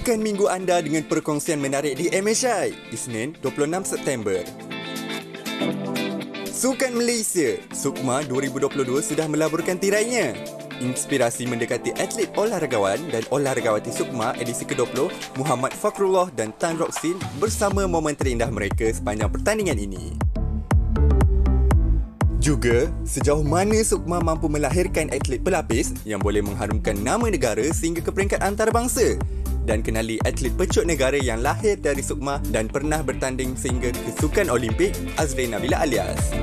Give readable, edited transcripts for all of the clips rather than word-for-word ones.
Meriahkan minggu anda dengan perkongsian menarik di MHI, Isnin 26 September. Sukan Malaysia, SUKMA 2022 sudah melaburkan tirainya. Inspirasi mendekati atlet olahragawan dan olahragawati SUKMA edisi ke-20, Muhammad Fakrullah dan Tan Roksin bersama momen terindah mereka sepanjang pertandingan ini. Juga, sejauh mana SUKMA mampu melahirkan atlet pelapis yang boleh mengharumkan nama negara sehingga ke peringkat antarabangsa. Dan kenali atlet pecut negara yang lahir dari SUKMA dan pernah bertanding sehingga ke Sukan Olimpik, Azrin Nabila Alias.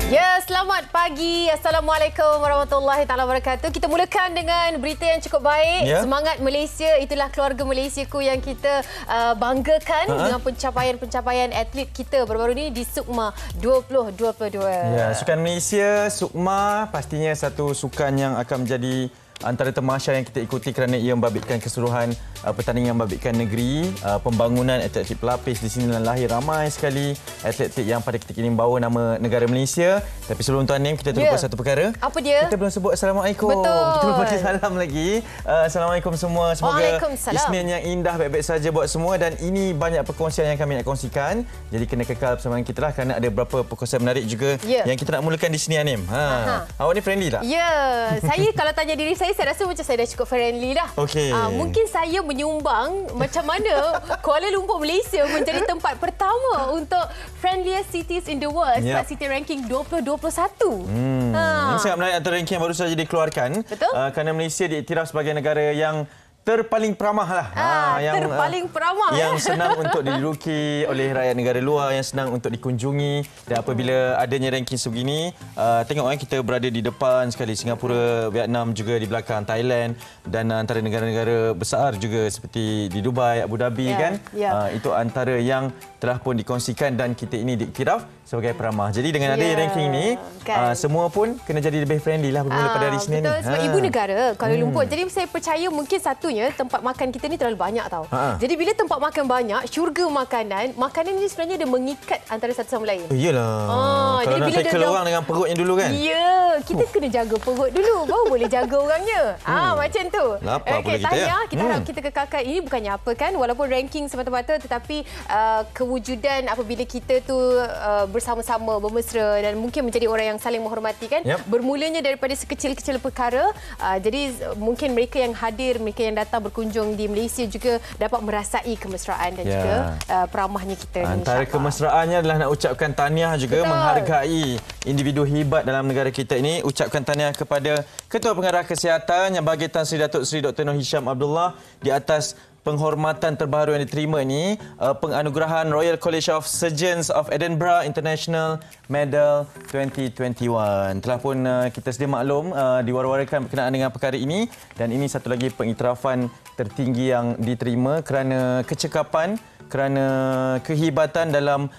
Ya, selamat pagi. Assalamualaikum warahmatullahi taala wabarakatuh. Kita mulakan dengan berita yang cukup baik. Ya. Semangat Malaysia, itulah keluarga Malaysiaku yang kita banggakan dengan pencapaian-pencapaian atlet kita baru-baru ini di SUKMA 2022. Ya, Sukan Malaysia, SUKMA pastinya satu sukan yang akan menjadi antara temasya yang kita ikuti kerana ia membabitkan keseluruhan pertandingan yang membabitkan negeri, pembangunan atlet-atlet pelapis. Di sini lahir ramai sekali atlet-atlet yang pada ketika ini membawa nama negara Malaysia. Tapi sebelum Tuan Nim, kita terlupa satu perkara. Apa dia? Kita belum sebut Assalamualaikum. Betul. Kita belum bagi salam lagi. Assalamualaikum semua. Semoga Isnin yang indah baik-baik saja buat semua. Dan ini banyak perkongsian yang kami nak kongsikan. Jadi kena kekal bersama kita lah kerana ada beberapa perkongsian menarik juga yang kita nak mulakan di sini, Anim. Awak ni friendly tak? Ya, saya kalau tanya diri saya rasa macam saya dah cukup friendly dah. Okay. Mungkin saya menyumbang macam mana Kuala Lumpur, Malaysia menjadi tempat pertama untuk friendliest cities in the world, Smart City Ranking 2021. Ini sangat menarik antara ranking yang baru saja dikeluarkan. Betul. Kerana Malaysia diiktiraf sebagai negara yang terpaling peramah lah. Terpaling peramah. Yang senang untuk diduduki oleh rakyat negara luar, yang senang untuk dikunjungi. Dan apabila adanya ranking sebegini, tengok kita berada di depan sekali. Singapura, Vietnam juga di belakang, Thailand dan antara negara-negara besar juga seperti di Dubai, Abu Dhabi kan. Itu antara yang telah pun dikongsikan dan kita ini diiktiraf sebagai peramah. Jadi dengan ada ranking ini, semua pun kena jadi lebih friendly lah bermula pada hari Senin ni. Betul, sebab ibu negara Kuala Lumpur. Jadi saya percaya mungkin satunya tempat makan kita ni terlalu banyak tau. Jadi bila tempat makan banyak, syurga makanan ni sebenarnya dia mengikat antara satu sama lain. Iyalah. Kalau nak tackle orang dengan perutnya dulu kan. Ya, kita kena jaga perut dulu baru boleh jaga orangnya. Macam tu. Lapar pula kita tanya, kita harap kita kekalkan. Ini bukannya apa kan, walaupun ranking semata-mata, tetapi kewujudan apabila kita tu bersama-sama, bermesra dan mungkin menjadi orang yang saling menghormati kan. Bermulanya daripada sekecil-kecil perkara. Jadi mungkin mereka yang hadir, mereka yang datang berkunjung di Malaysia juga dapat merasai kemesraan dan juga peramahnya kita. Antara kemesraannya adalah nak ucapkan tahniah juga. Betul. Menghargai individu hebat dalam negara kita ini. Ucapkan tahniah kepada Ketua Pengarah Kesihatan Yang Berhormat Tan Sri Datuk Seri Dr. Nur Hisham Abdullah di atas penghormatan terbaru yang diterima ini, penganugerahan Royal College of Surgeons of Edinburgh International Medal 2021. Telah pun kita sedia maklum diwara-warakan berkenaan dengan perkara ini dan ini satu lagi pengiktirafan tertinggi yang diterima kerana kecekapan, kerana kehebatan dalam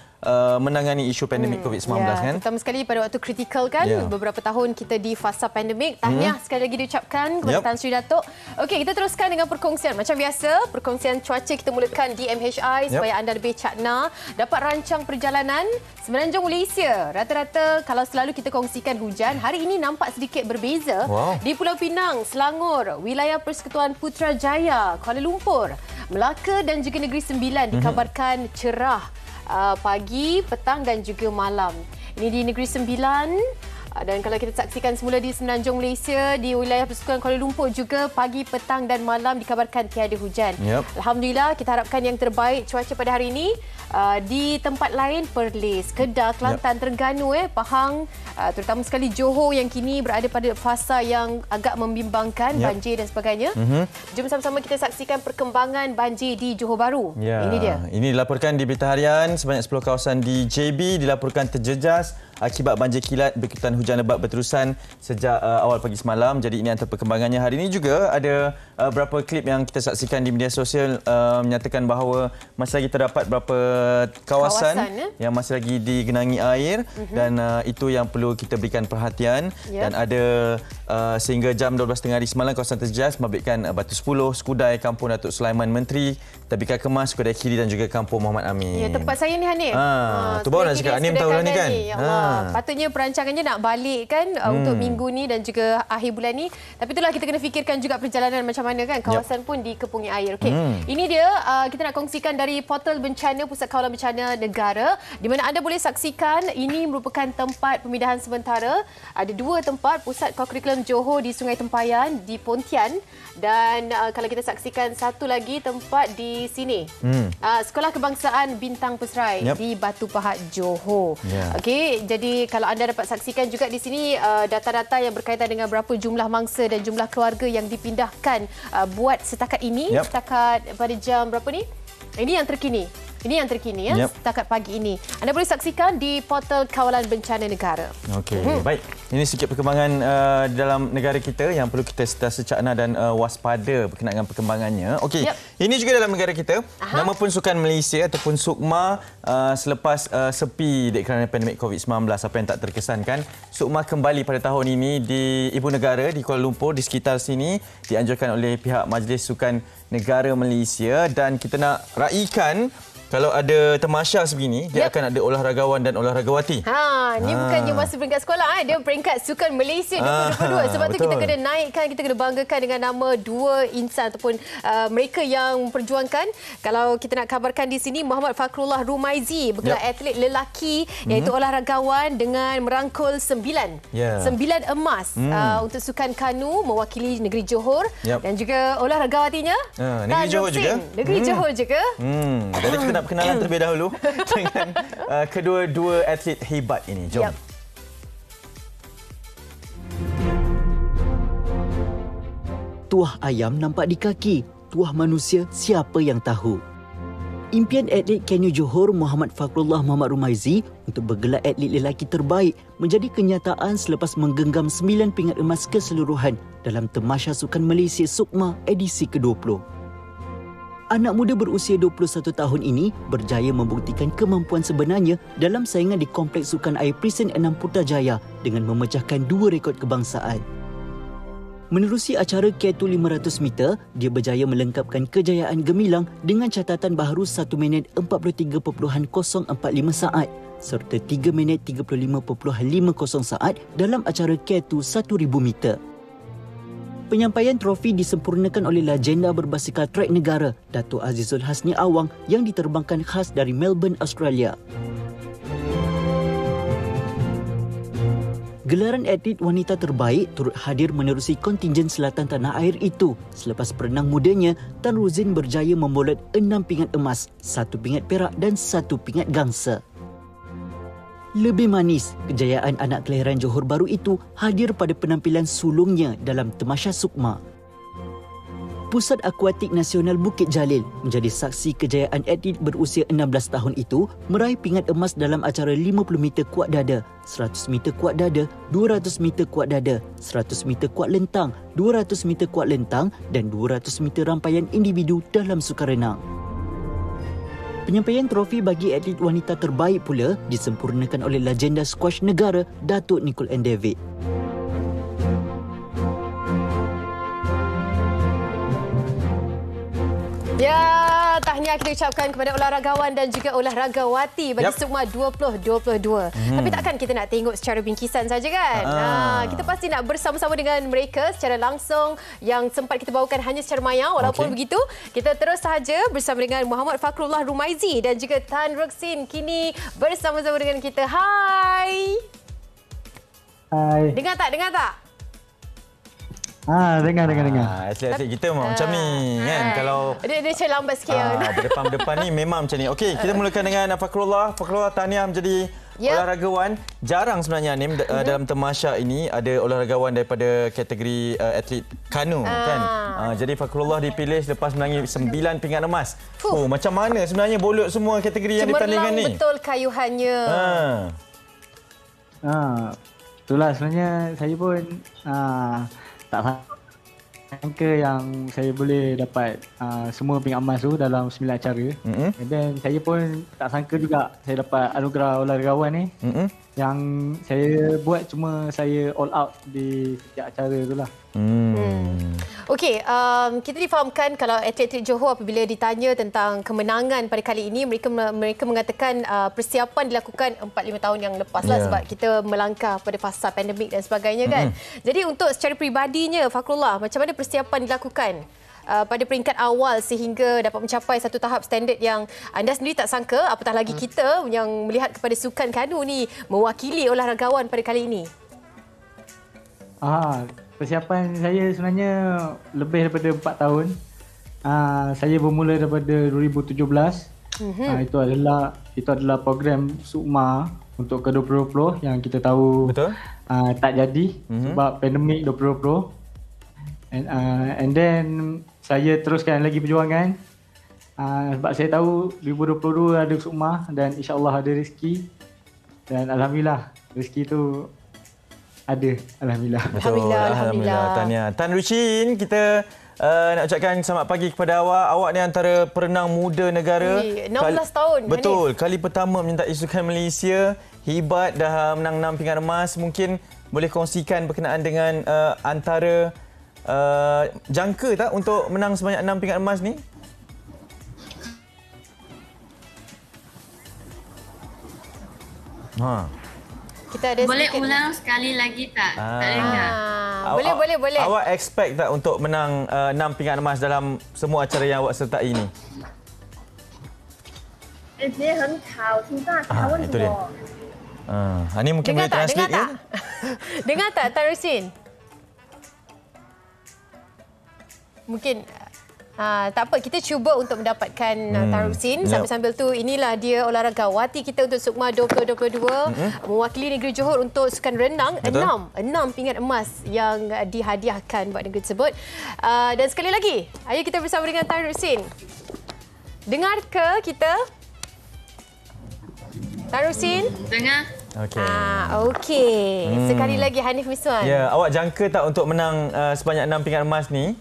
menangani isu pandemik COVID-19 kan. Terutama sekali pada waktu kritikal kan, beberapa tahun kita di fasa pandemik. Tahniah sekali lagi diucapkan kepada Tan Sri Datuk. Okey, kita teruskan dengan perkongsian. Macam biasa, perkongsian cuaca kita mulakan di MHI supaya anda lebih cakna dapat rancang perjalanan semenanjung Malaysia. Rata-rata kalau selalu kita kongsikan hujan, hari ini nampak sedikit berbeza. Di Pulau Pinang, Selangor, wilayah Persekutuan Putrajaya, Kuala Lumpur, Melaka dan juga Negeri Sembilan dikabarkan cerah pagi, petang dan juga malam. Ini di Negeri Sembilan. Dan kalau kita saksikan semula di semenanjung Malaysia, di wilayah Persekutuan Kuala Lumpur juga pagi, petang dan malam dikabarkan tiada hujan. Alhamdulillah, kita harapkan yang terbaik cuaca pada hari ini. Di tempat lain, Perlis, Kedah, Kelantan, Terengganu, Pahang, terutama sekali Johor yang kini berada pada fasa yang agak membimbangkan, banjir dan sebagainya. Jom sama-sama kita saksikan perkembangan banjir di Johor Bahru. Ini dia. Ini dilaporkan di Berita Harian, sebanyak 10 kawasan di JB dilaporkan terjejas akibat banjir kilat berikutan hujan lebat berterusan sejak awal pagi semalam. Jadi ini antara perkembangannya. Hari ini juga ada beberapa klip yang kita saksikan di media sosial menyatakan bahawa masih lagi terdapat beberapa kawasan yang masih lagi digenangi air dan itu yang perlu kita berikan perhatian. Dan ada sehingga jam 12.30 hari semalam kawasan terjejas membabitkan Batu 10, Skudai, Kampung Datuk Sulaiman Menteri, Tebika Kemas, Skudai Kiri dan juga Kampung Muhammad Amin. Ya, tempat saya ni Hanif. Tu baru nak cakap Anim tahu dah ni kan. Patutnya perancangannya nak balik kan untuk minggu ni dan juga akhir bulan ni. Tapi itulah kita kena fikirkan juga perjalanan macam mana kan. Kawasan pun dikepungi air. Okey. Ini dia kita nak kongsikan dari portal bencana Pusat Kawalan Bencana Negara di mana anda boleh saksikan ini merupakan tempat pemindahan sementara. Ada 2 tempat, Pusat Kokurikulum Johor di Sungai Tempayan di Pontian dan kalau kita saksikan satu lagi tempat di sini. Sekolah Kebangsaan Bintang Pesrai di Batu Pahat Johor. Okey, jadi kalau anda dapat saksikan juga di sini data-data yang berkaitan dengan berapa jumlah mangsa dan jumlah keluarga yang dipindahkan buat setakat ini, setakat pada jam berapa ni? Ini yang terkini. Ini yang terkini ya, setakat pagi ini. Anda boleh saksikan di portal Kawalan Bencana Negara. Okey, baik. Ini sikit perkembangan dalam negara kita yang perlu kita sentiasa cakna dan waspada berkenaan dengan perkembangannya. Okey, ini juga dalam negara kita. Nama pun Sukan Malaysia ataupun SUKMA selepas sepi kerana pandemik COVID-19, apa yang tak terkesankan. SUKMA kembali pada tahun ini di ibu negara di Kuala Lumpur, di sekitar sini, dianjurkan oleh pihak Majlis Sukan Negara Malaysia dan kita nak raikan kalau ada tamasya sebegini, dia akan ada olahragawan dan olahragawati. Ini bukannya masa peringkat sekolah, dia peringkat Sukan Malaysia 2022. Sebab tu kita kena naikkan, kita kena banggakan dengan nama 2 insan ataupun mereka yang memperjuangkan. Kalau kita nak kabarkan di sini, Muhammad Fakrullah Rumaizi bergelar atlet lelaki iaitu olahragawan dengan merangkul 9 emas untuk sukan kanu mewakili negeri Johor dan juga olahragawatinya negeri Johor juga. Negeri Johor juga. Jadi kita nak perkenalan terlebih dahulu dengan kedua-dua atlet hebat ini. Jom. Tuah ayam nampak di kaki, tuah manusia siapa yang tahu. Impian atlet Kanu Johor Muhammad Fakrullah Muhammad Rumaizi untuk bergelar atlet lelaki terbaik menjadi kenyataan selepas menggenggam 9 pingat emas keseluruhan dalam Tamasya Sukan Malaysia SUKMA edisi ke-20. Anak muda berusia 21 tahun ini berjaya membuktikan kemampuan sebenarnya dalam saingan di Kompleks Sukan Air Presen 6 Putrajaya dengan memecahkan 2 rekod kebangsaan. Menerusi acara K2 500 meter, dia berjaya melengkapkan kejayaan gemilang dengan catatan baharu 1 minit 43.045 saat serta 3 minit 35.50 saat dalam acara K2 1000 meter. Penyampaian trofi disempurnakan oleh legenda berbasikal trek negara, Datuk Azizul Hasni Awang yang diterbangkan khas dari Melbourne, Australia. Gelaran atlet wanita terbaik turut hadir menerusi kontingen selatan tanah air itu selepas perenang mudanya Tan Ruzin berjaya membolot 6 pingat emas, 1 pingat perak dan 1 pingat gangsa. Lebih manis, kejayaan anak kelahiran Johor Bahru itu hadir pada penampilan sulungnya dalam Tamasya SUKMA. Pusat Akuatik Nasional Bukit Jalil menjadi saksi kejayaan atlet berusia 16 tahun itu meraih pingat emas dalam acara 50 meter kuat dada, 100 meter kuat dada, 200 meter kuat dada, 100 meter kuat lentang, 200 meter kuat lentang dan 200 meter rampaian individu dalam sukan renang. Penyampaian trofi bagi atlet wanita terbaik pula disempurnakan oleh legenda squash negara Datuk Nicole and David. Ya, tahniah kita ucapkan kepada olahragawan dan juga olahragawati bagi SUKMA 2022. Tapi takkan kita nak tengok secara bingkisan saja kan? Kita pasti nak bersama-sama dengan mereka secara langsung yang sempat kita bawakan hanya secara maya. Walaupun begitu, kita terus sahaja bersama dengan Muhammad Fakrullah Rumaizi dan juga Tan Ruksin kini bersama-sama dengan kita. Hai. Hai. Dengar tak? Dengar tak? Dengar. Atlet-atlet kita macam ni kan. Kalau dia macam lambat sikit. berdepan-depan ni memang macam ni. Okey, kita mulakan dengan Fakrullah. Fakrullah, tahniah menjadi olahragawan. Jarang sebenarnya Nim dalam tamasya ini ada olahragawan daripada kategori atlet kanu kan. Jadi Fakrullah dipilih selepas menangi 9 pingat emas. Macam mana sebenarnya bolot semua kategori yang ditandingkan ni? Cemerlang betul kayuhannya. Itulah sebenarnya saya pun tak sangka yang saya boleh dapat semua pingat emas tu dalam 9 acara. Dan saya pun tak sangka juga saya dapat anugerah olahragawan ni. Yang saya buat cuma saya all out di setiap acara tu lah. Okey, kita difahamkan kalau atlet-atlet Johor apabila ditanya tentang kemenangan pada kali ini, mereka mengatakan persiapan dilakukan 4-5 tahun yang lepas lah sebab kita melangkah pada fasa pandemik dan sebagainya kan. Jadi untuk secara peribadinya, Fakrullah, macam mana persiapan dilakukan pada peringkat awal sehingga dapat mencapai satu tahap standard yang anda sendiri tak sangka, apatah lagi kita yang melihat kepada sukan kanu ni mewakili olahragawan pada kali ini? Persiapan saya sebenarnya lebih daripada 4 tahun. Saya bermula daripada 2017. Itu adalah program SUKMA untuk ke 2020 yang kita tahu tak jadi sebab pandemik 2020. And then saya teruskan lagi perjuangan sebab saya tahu 2022 ada SUKMA dan insya-Allah ada rezeki. Dan alhamdulillah rezeki tu ada. Alhamdulillah. Betul. Alhamdulillah. Tahniah. Tan Rushin, kita nak ucapkan selamat pagi kepada awak. Awak ni antara perenang muda negara. 16 tahun. Betul. Kali pertama menyertai sukan Malaysia. Hebat, dah menang 6 pingat emas. Mungkin boleh kongsikan berkenaan dengan antara jangka tak untuk menang sebanyak 6 pingat emas ni? Kita ada boleh ulang sekali lagi tak? Tak dengar. Boleh. Awak expect tak untuk menang 6 pingat emas dalam semua acara yang awak sertai ini? Itu dia. Ini mungkin boleh translate ya? Dengar tak Tan Rushin? Mungkin tak apa, kita cuba untuk mendapatkan Tan Rushin. Sambil-sambil tu, inilah dia olahragawati kita untuk SUKMA 2022. Mewakili negeri Johor untuk sukan renang. 6 pingat emas yang dihadiahkan buat negeri tersebut. Dan sekali lagi, ayo kita bersama dengan Tan Rushin. Dengar ke kita? Tan Rushin? Dengar. Okey. Sekali lagi Hanif Miswan. Ya, awak jangka tak untuk menang sebanyak 6 pingat emas ni?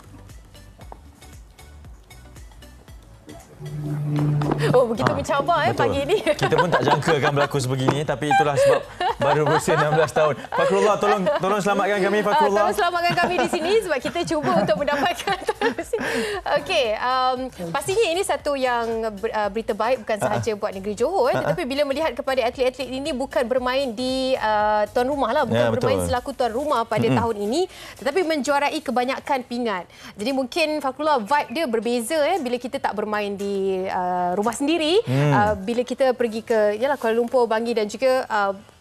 Oh, begitu mencabar pagi ini. Kita pun tak jangka akan berlaku sebegini, tapi itulah sebab baru berusia 16 tahun. Fakrullah, tolong selamatkan kami, Fakrullah. Tolong selamatkan kami di sini sebab kita cuba untuk mendapatkan. Okey, pastinya ini satu yang berita baik bukan sahaja buat negeri Johor, tetapi bila melihat kepada atlet-atlet ini bukan bermain di tuan rumah lah, bukan bermain selaku tuan rumah pada tahun ini, tetapi menjuarai kebanyakan pingat. Jadi mungkin Fakrullah, vibe dia berbeza bila kita tak bermain di rumah sendiri, bila kita pergi ke Kuala Lumpur, Bangi dan juga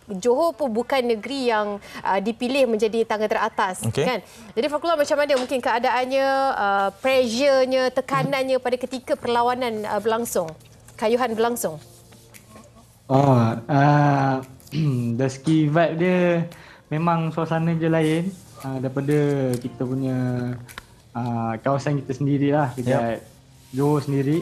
Johor pun bukan negeri yang dipilih menjadi tangga teratas, kan? Jadi Fakrullah, macam mana mungkin keadaannya, pressure-nya, tekanannya pada ketika perlawanan berlangsung, kayuhan berlangsung? Dari segi vibe dia memang suasana je lain daripada kita punya kawasan kita sendirilah, dekat Johor sendiri.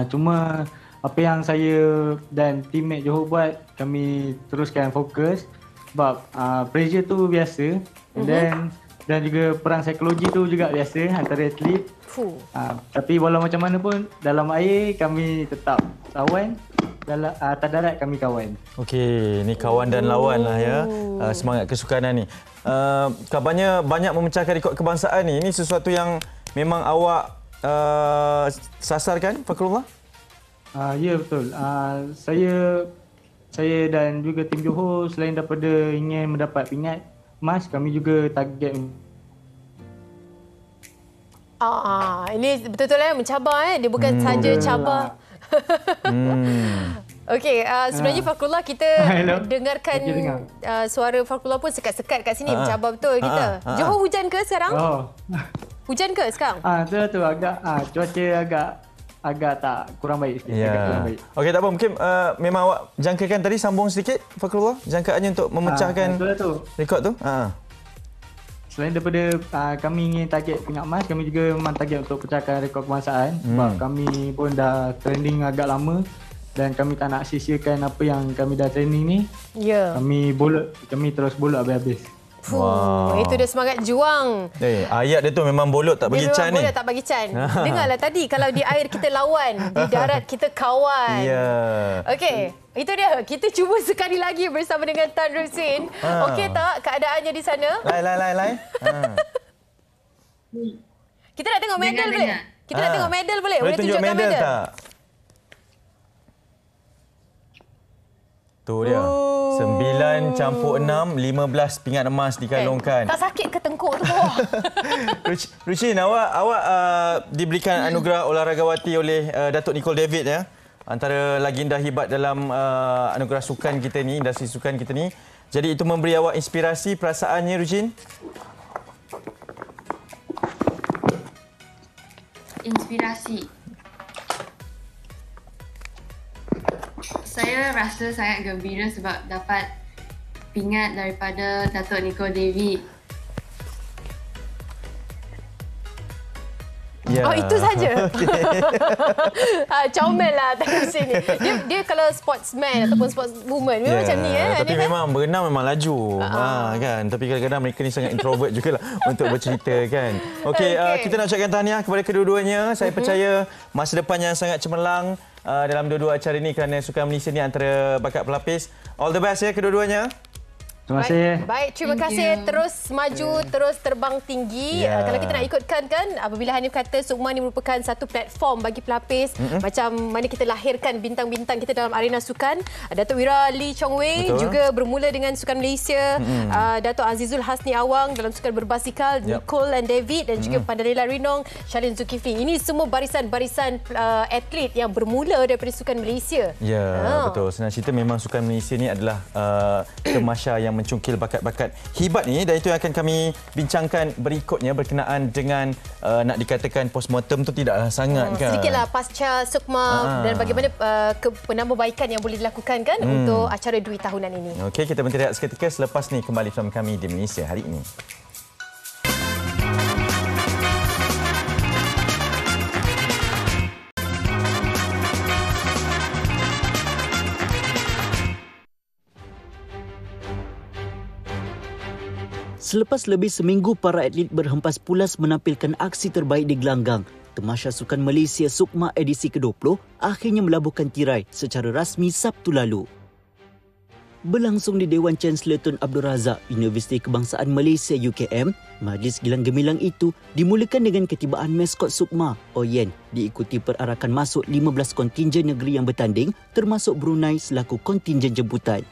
Cuma apa yang saya dan teammate Johor buat, kami teruskan fokus sebab pressure tu biasa, dan juga perang psikologi tu juga biasa antara atlet. Tapi walau macam mana pun dalam air kami tetap kawan, dalam atas darat kami kawan. Okey, ni kawan dan lawan lah ya. Semangat kesukanan ni. Kabarnya banyak memecahkan rekod kebangsaan ni. Ini sesuatu yang memang awak sasarkan, Fakrullah? Ya, betul. Saya dan juga tim Johor selain daripada ingin mendapat pingat emas, kami juga target. Ini betul-betul mencabar. Dia bukan saja cabar. Okey, sebenarnya Fakrullah, kita dengarkan suara Fakrullah pun sekat-sekat kat sini. Mencabar betul kita. Johor hujan ke sekarang? Hujan ke sekarang? Betul tu, agak cuaca agak tak kurang baik sikit. Okey, tak apa, mungkin memang awak jangkakan tadi, sambung sedikit Fakrullah, jangkaannya untuk memecahkan rekod tu. Selain daripada kami ingin target pingat emas, kami juga memang target untuk pecahkan rekod kebangsaan. Sebab kami pun dah training agak lama dan kami tak nak sia-siakan apa yang kami dah training ni. Kami terus bolot habis-habis. Itu dia semangat juang. Ayat dia tu memang bolot tak bagi can ni. Bolot tak bagi can. Dengarlah tadi, kalau di air kita lawan, di darat kita kawan. Okey, itu dia. Kita cuba sekali lagi bersama dengan Tan Rushin. Okey tak keadaannya di sana? Lai. Kita nak tengok medal boleh? Kita nak tengok medal boleh? Boleh tunjuk medal tak? Tu dia. 9 campur 6, 15 pingat emas dikalungkan. Tak sakit ke tengkuk tu bawah? Ruchin, awak diberikan anugerah olahragawati oleh Datuk Nicole David ya. Antara legenda hebat dalam anugerah sukan kita ni, industri sukan kita ni. Jadi itu memberi awak inspirasi perasaannya, Ruchin? Inspirasi. Saya rasa sangat gembira sebab dapat pingat daripada Datuk Nicole David. Yeah. Oh, itu saja. Comel lah tengok sini. Dia kalau sportsman ataupun sportswoman memang macam ni Tapi memang berenang memang laju. Kan. Tapi kadang-kadang mereka ni sangat introvert jugalah untuk bercerita kan. Okey, kita nak ucapkan tahniah kepada kedua-duanya. Saya percaya masa depan yang sangat cemerlang dalam dua-dua acara ini kerana Sukan Malaysia ni antara bakat pelapis. All the best ya kedua-duanya. Terima kasih. Baik, terima kasih. Terus maju, terus terbang tinggi. Kalau kita nak ikutkan kan, apabila Hanif kata Sukma ni merupakan satu platform bagi pelapis. Macam mana kita lahirkan bintang-bintang kita dalam arena sukan. Datuk Wira Lee Chong Wei juga bermula dengan Sukan Malaysia. Datuk Azizul Hasni Awang dalam sukan berbasikal. Nicole and David dan juga Pandarila Rinong, Shalin Zulkifli. Ini semua barisan-barisan atlet yang bermula daripada Sukan Malaysia. Ya, betul. Senang cerita memang Sukan Malaysia ni adalah kemasya yang mencungkil bakat-bakat hebat ni, dan itu yang akan kami bincangkan berikutnya berkenaan dengan nak dikatakan postmortem tu tidaklah sangat kan. Sedikitlah pasca Sukma dan bagaimana penambahbaikan yang boleh dilakukan kan untuk acara Dwi tahunan ini. Okey, kita berhenti rehat seketika, selepas ni kembali bersama kami di Malaysia hari ini. Selepas lebih seminggu para atlet berhempas pulas menampilkan aksi terbaik di gelanggang, Tamasya Sukan Malaysia Sukma edisi ke-20 akhirnya melabuhkan tirai secara rasmi Sabtu lalu. Berlangsung di Dewan Chancellor Tun Abdul Razak, Universiti Kebangsaan Malaysia UKM, majlis gilang gemilang itu dimulakan dengan ketibaan maskot Sukma, Oyen, diikuti perarakan masuk 15 kontingen negeri yang bertanding termasuk Brunei selaku kontingen jemputan.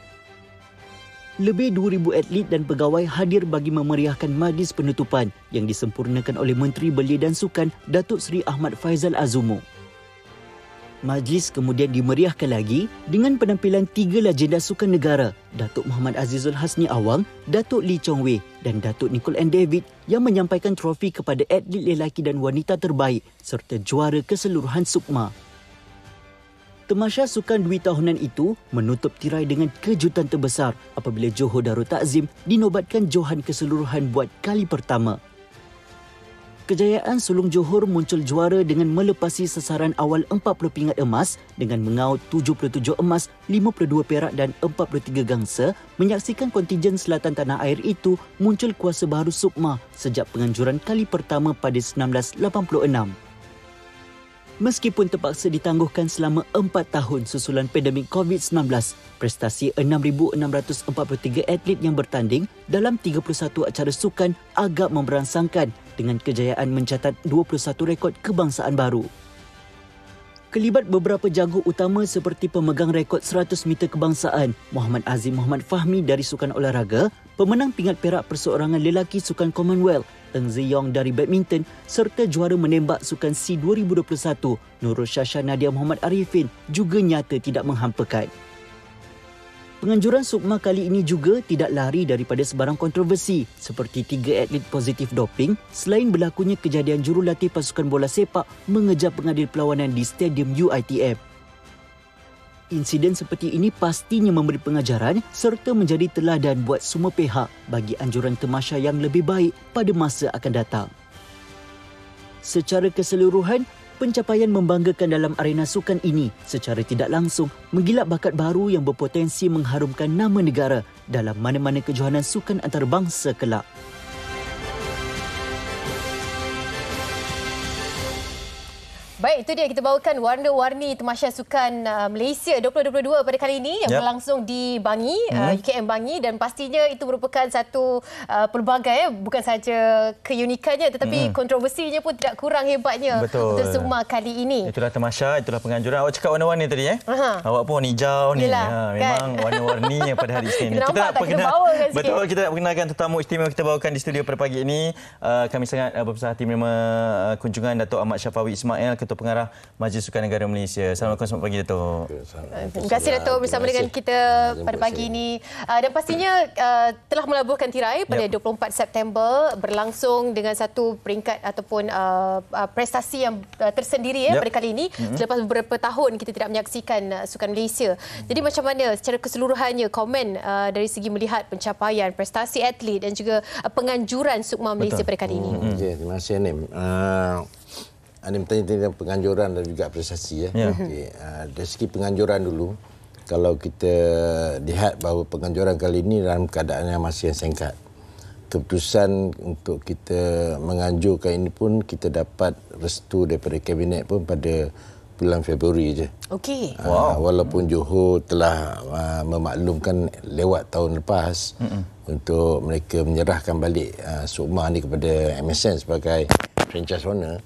Lebih 2,000 atlet dan pegawai hadir bagi memeriahkan majlis penutupan yang disempurnakan oleh Menteri Belia dan Sukan Datuk Seri Ahmad Faizal Azumu. Majlis kemudian dimeriahkan lagi dengan penampilan 3 legenda sukan negara, Datuk Muhammad Azizul Hasni Awang, Datuk Lee Chong Wei dan Datuk Nicole and David yang menyampaikan trofi kepada atlet lelaki dan wanita terbaik serta juara keseluruhan Sukma. Tamasya Sukan Dwi tahunan itu menutup tirai dengan kejutan terbesar apabila Johor Darul Takzim dinobatkan Johan keseluruhan buat kali pertama. Kejayaan sulung Johor muncul juara dengan melepasi sasaran awal 40 pingat emas dengan mengaut 77 emas, 52 perak dan 43 gangsa, menyaksikan kontingen selatan tanah air itu muncul kuasa baru Sukma sejak penganjuran kali pertama pada 1986. Meskipun terpaksa ditangguhkan selama 4 tahun susulan pandemik COVID-19, prestasi 6,643 atlet yang bertanding dalam 31 acara sukan agak memberangsangkan dengan kejayaan mencatat 21 rekod kebangsaan baru. Kelibat beberapa jago utama seperti pemegang rekod 100 meter kebangsaan Muhammad Azim Muhammad Fahmi dari sukan olahraga, pemenang pingat perak perseorangan lelaki sukan Commonwealth Eng Ziyong dari badminton serta juara menembak sukan SEA 2021 Nurul Syasha Nadia Muhammad Arifin juga nyata tidak menghampakan. Penganjuran Sukma kali ini juga tidak lari daripada sebarang kontroversi seperti 3 atlet positif doping selain berlakunya kejadian jurulatih pasukan bola sepak mengejar pengadil perlawanan di Stadium UiTM. Insiden seperti ini pastinya memberi pengajaran serta menjadi teladan buat semua pihak bagi anjuran tamasya yang lebih baik pada masa akan datang. Secara keseluruhan, pencapaian membanggakan dalam arena sukan ini secara tidak langsung menggilap bakat baru yang berpotensi mengharumkan nama negara dalam mana-mana kejohanan sukan antarabangsa kelak. Baik, itu dia kita bawakan warna-warni Tamasya Sukan Malaysia 2022 pada kali ini yang berlangsung di Bangi, UKM Bangi, dan pastinya itu merupakan satu pelbagai, bukan saja keunikannya tetapi kontroversinya pun tidak kurang hebatnya. Betul. Untuk SUKMA kali ini. Itulah Tamasya, itulah penganjuran. Awak cakap warna-warni tadi Awak pun hijau ni. Memang warna-warni pada hari Isnin. Kita nak perkenalkan betul, kita nak perkenalkan tetamu istimewa kita bawakan di studio pada pagi ini. Kami sangat berbesar hati menerima kunjungan Datuk Ahmad Syafawi Ismail, Ketua Pengarah Majlis Sukan Negara Malaysia. Assalamualaikum, selamat pagi Datuk. Terima kasih Datuk bersama dengan kita pada pagi ini. Dan pastinya telah melabuhkan tirai pada 24 September, berlangsung dengan satu peringkat ataupun prestasi yang tersendiri pada kali ini. Selepas beberapa tahun kita tidak menyaksikan Sukan Malaysia. Jadi macam mana secara keseluruhannya komen dari segi melihat pencapaian prestasi atlet dan juga penganjuran SUKMA Malaysia pada kali ini? Terima kasih Anim. Anim tanya tentang penganjuran dan juga prestasi. Dari segi penganjuran dulu, kalau kita lihat bahawa penganjuran kali ini dalam keadaan yang masih singkat. Keputusan untuk kita menganjurkan ini pun kita dapat restu daripada Kabinet pun pada bulan Februari je. Okey. Walaupun Johor telah memaklumkan lewat tahun lepas untuk mereka menyerahkan balik SUKMA ni kepada MSN sebagai franchise owner.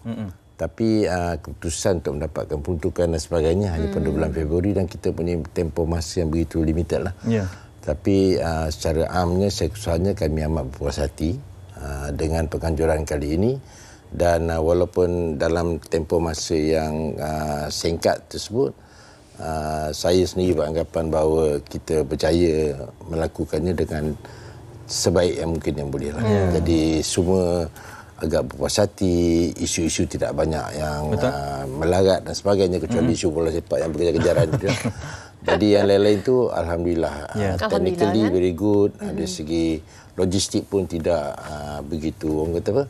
Tapi keputusan untuk mendapatkan peruntukan dan sebagainya hanya pada bulan Februari, dan kita punya tempoh masa yang begitu limited lah. Tapi secara amnya, secara keseluruhannya kami amat berpuas hati dengan penganjuran kali ini. Dan walaupun dalam tempoh masa yang singkat tersebut, saya sendiri beranggapan bahawa kita berjaya melakukannya dengan sebaik yang mungkin yang boleh lah. Jadi semua agak berpuas hati, isu-isu tidak banyak yang melarat dan sebagainya, kecuali isu bola sepak yang berkejar-kejaran itu. Jadi yang lain-lain itu alhamdulillah, technically very good. Dari segi logistik pun tidak begitu orang kata apa,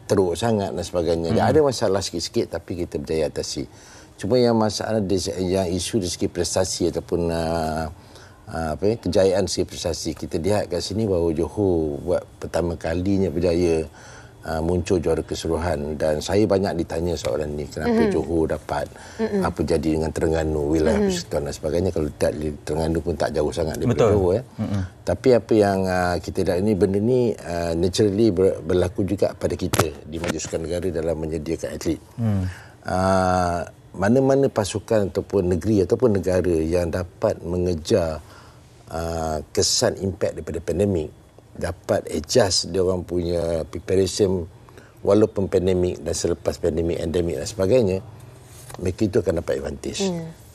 teruk sangat dan sebagainya. Ada masalah sikit-sikit tapi kita berjaya atasi. Cuma yang masalah yang isu dari segi prestasi ataupun kejayaan segi prestasi, kita lihat kat sini bahawa Johor buat pertama kalinya berjaya muncul juara keseluruhan. Dan saya banyak ditanya soalan ni, kenapa Johor dapat, apa jadi dengan Terengganu, wilayah persekutuan dan sebagainya. Kalau tak, Terengganu pun tak jauh sangat daripada Johor. Tapi apa yang kita lihat ini, benda ni naturally berlaku juga pada kita di Majlis Sukan Negara dalam menyediakan atlet. Mana-mana pasukan ataupun negeri ataupun negara yang dapat mengejar kesan impak daripada pandemik, dapat adjust dia orang punya preparation walaupun pandemik dan selepas pandemik, endemik dan sebagainya, mereka itu akan dapat advantage.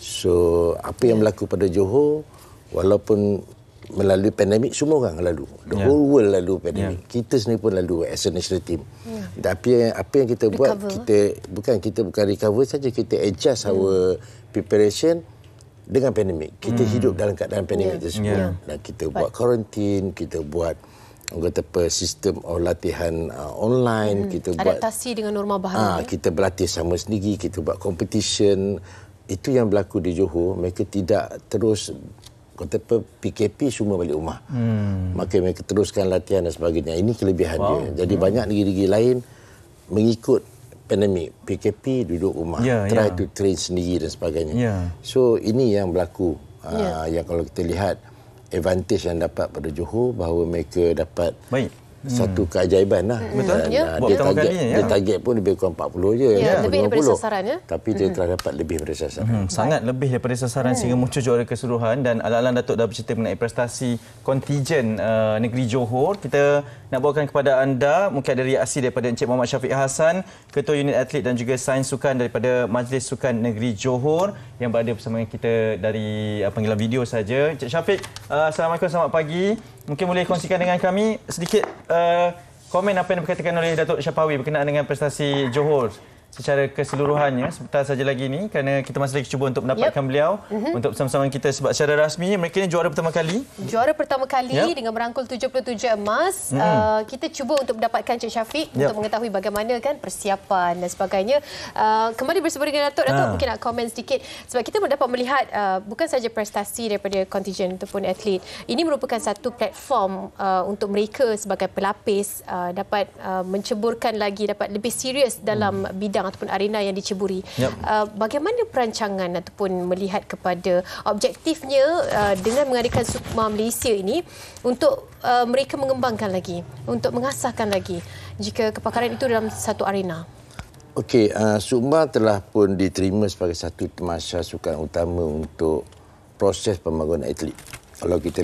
So apa yang berlaku pada Johor, walaupun melalui pandemik, semua orang lalu, the whole world lalu pandemik, kita sendiri pun lalu as a national team. Tapi apa yang kita buat, kita bukan recover saja, kita adjust our preparation dengan pandemik. Kita hidup dalam keadaan pandemik tersebut. Dan kita buat quarantine, kita buat sistem latihan online, kita buat adaptasi dengan norma baharu. Kita berlatih sama sendiri, kita buat competition. Itu yang berlaku di Johor. Mereka tidak terus PKP semua balik rumah. Maka mereka teruskan latihan dan sebagainya. Ini kelebihan dia. Jadi banyak negeri-negeri lain mengikut pandemik, PKP duduk rumah, try to train sendiri dan sebagainya. So ini yang berlaku. Yang kalau kita lihat advantage yang dapat pada Johor, bahawa mereka dapat satu keajaiban lah. Dia target pun lebih kurang 40 je. Lebih daripada sasaran. Tapi dia telah dapat lebih daripada sasaran. Sangat lebih daripada sasaran sehingga muncul juara keseluruhan. Dan alang-alang Datuk dah bercerita mengenai prestasi kontingen negeri Johor. Kita nak bawakan kepada anda mungkin ada reaksi daripada Encik Muhammad Syafiq Hassan, Ketua Unit Atlet dan juga Sains Sukan daripada Majlis Sukan Negeri Johor, yang berada bersama kita dari panggilan video saja. Encik Syafiq, Assalamualaikum, selamat pagi. Mungkin boleh kongsikan dengan kami sedikit komen apa yang dikatakan oleh Datuk Syafawi berkenaan dengan prestasi Johor secara keseluruhannya sebentar saja lagi ni, kerana kita masih lagi cuba untuk mendapatkan beliau untuk bersama-sama kita, sebab secara rasmi mereka ni juara pertama kali. Juara pertama kali dengan merangkul 77 emas. Kita cuba untuk mendapatkan Encik Syafiq untuk mengetahui bagaimana kan persiapan dan sebagainya. Kembali bersama dengan Datuk mungkin nak komen sedikit, sebab kita dapat melihat bukan saja prestasi daripada kontingen ataupun atlet. Ini merupakan satu platform untuk mereka sebagai pelapis dapat menceburkan lagi, dapat lebih serius dalam bidang padang ataupun arena yang diceburi. Bagaimana perancangan ataupun melihat kepada objektifnya dengan mengadakan SUKMA Malaysia ini untuk mereka mengembangkan lagi, untuk mengasahkan lagi jika kepakaran itu dalam satu arena? Okey, SUKMA telah pun diterima sebagai satu temasya sukan utama untuk proses pembangunan atlet. Kalau kita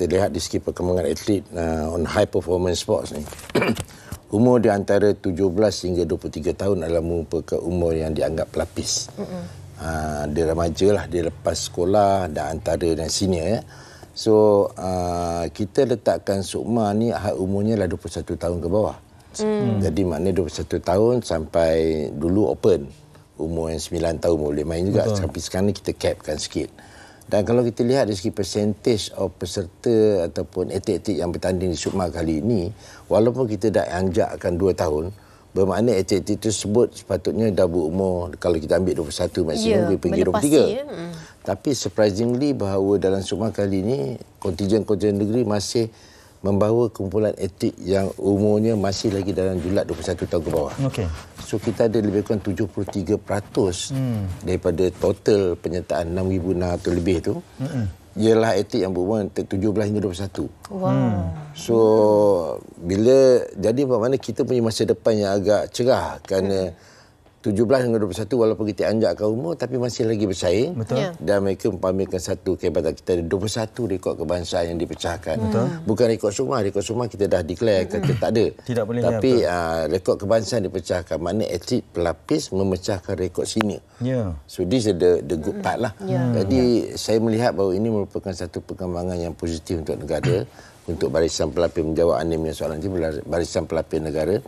lihat di segi perkembangan atlet on high performance sports ni, umur di antara 17 hingga 23 tahun adalah merupakan umur yang dianggap pelapis. Dia remaja lah, dia lepas sekolah dan antara dan senior ya. So kita letakkan SUKMA ni hak umurnya lah 21 tahun ke bawah. Jadi maknanya 21 tahun sampai dulu open. Umur yang 9 tahun boleh main juga. Tapi sekarang ni kita capkan sikit. Dan kalau kita lihat dari segi percentage of peserta ataupun atlet-atlet yang bertanding di SUKMA kali ini, walaupun kita dah anjakkan 2 tahun, bermakna atlet-atlet tersebut sepatutnya dah berumur, kalau kita ambil 21 maksimum, pergi 23. Tapi surprisingly bahawa dalam SUKMA kali ini, kontingen-kontingen negeri masih membawa kumpulan atlet yang umurnya masih lagi dalam julat 21 tahun ke bawah. So kita ada lebih kurang 73% daripada total penyertaan 6,600 lebih tu ialah atlet yang berumur 17 hingga 21. So bila jadi bermakna kita punya masa depan yang agak cerah kerana 17 hingga 21 walaupun kita anjakkan umur tapi masih lagi bersaing. Dan mereka mempamerkan satu kehebatan. Kita ada 21 rekod kebangsaan yang dipecahkan. Bukan rekod SUKMA. Rekod SUKMA kita dah declare kata tak ada. Tidak boleh. Tapi rekod kebangsaan dipecahkan. Maknanya atlet pelapis memecahkan rekod senior. So this is the good part lah. Jadi saya melihat bahawa ini merupakan satu perkembangan yang positif untuk negara. Untuk Barisan Pelapis menjawab Anim soalan ini, Barisan Pelapis Negara.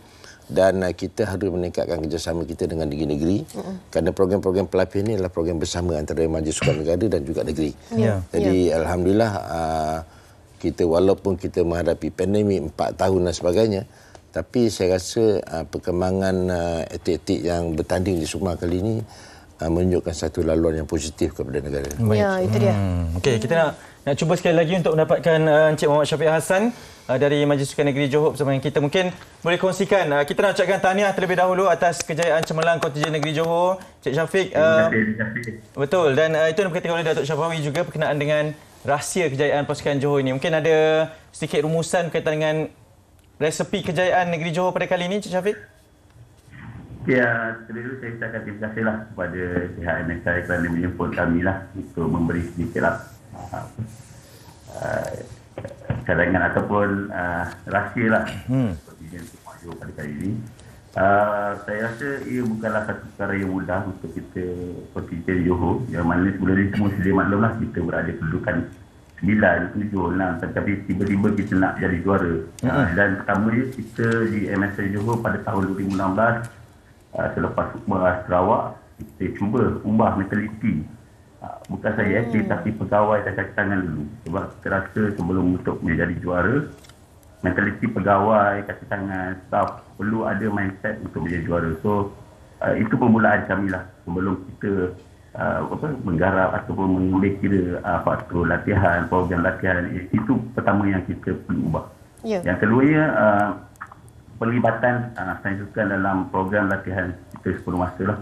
Dan kita harus meningkatkan kerjasama kita dengan negeri-negeri kerana program-program pelapis ini adalah program bersama antara Majlis Sukan Negara dan juga negeri. Jadi alhamdulillah kita walaupun kita menghadapi pandemik 4 tahun dan sebagainya, tapi saya rasa perkembangan atlet-atlet yang bertanding di SUKMA kali ini menunjukkan satu laluan yang positif kepada negara. Ya, itu dia. Okey, kita nak cuba sekali lagi untuk mendapatkan Encik Muhammad Syafiq Hassan dari Majlis Sukan Negeri Johor bersama dengan kita. Mungkin boleh kongsikan. Kita nak ucapkan tahniah terlebih dahulu atas kejayaan cemerlang kontingen Negeri Johor. Encik Syafiq. Betul. Dan itu yang berkaitan oleh Datuk Syafawi juga berkenaan dengan rahsia kejayaan pasukan Johor ini. Mungkin ada sedikit rumusan berkaitan dengan resepi kejayaan Negeri Johor pada kali ini, Encik Syafiq? Ya, terlebih dahulu saya ucapkan terima kasihlah kepada pihak MSI kerana menjemput kami lah untuk memberi sedikitlah cadangan ataupun rahsia lah kontingen Johor pada kali ini. Saya rasa ia bukanlah satu perkara yang mudah untuk kita kontingen Johor, yang mana sebelum ini semua sedia maklumlah kita berada kedudukan 9, 7, 6, tetapi tiba-tiba kita nak jadi juara. Dan pertamanya kita di MSI Johor pada tahun 2016 selepas SUKMA Sarawak, kita cuba ubah mentaliti. Bukan saya atlet tapi pegawai dan kaki tangan dulu. Sebab kita rasa sebelum untuk menjadi juara, mentaliti pegawai, kaki tangan, staff perlu ada mindset untuk menjadi juara. So itu permulaan kami lah sebelum kita menggarap ataupun mengulik kira faktor latihan, program latihan. Itu pertama yang kita perlu ubah. Yang keduanya pelibatan sains sukan dalam program latihan kita sepenuh masa lah.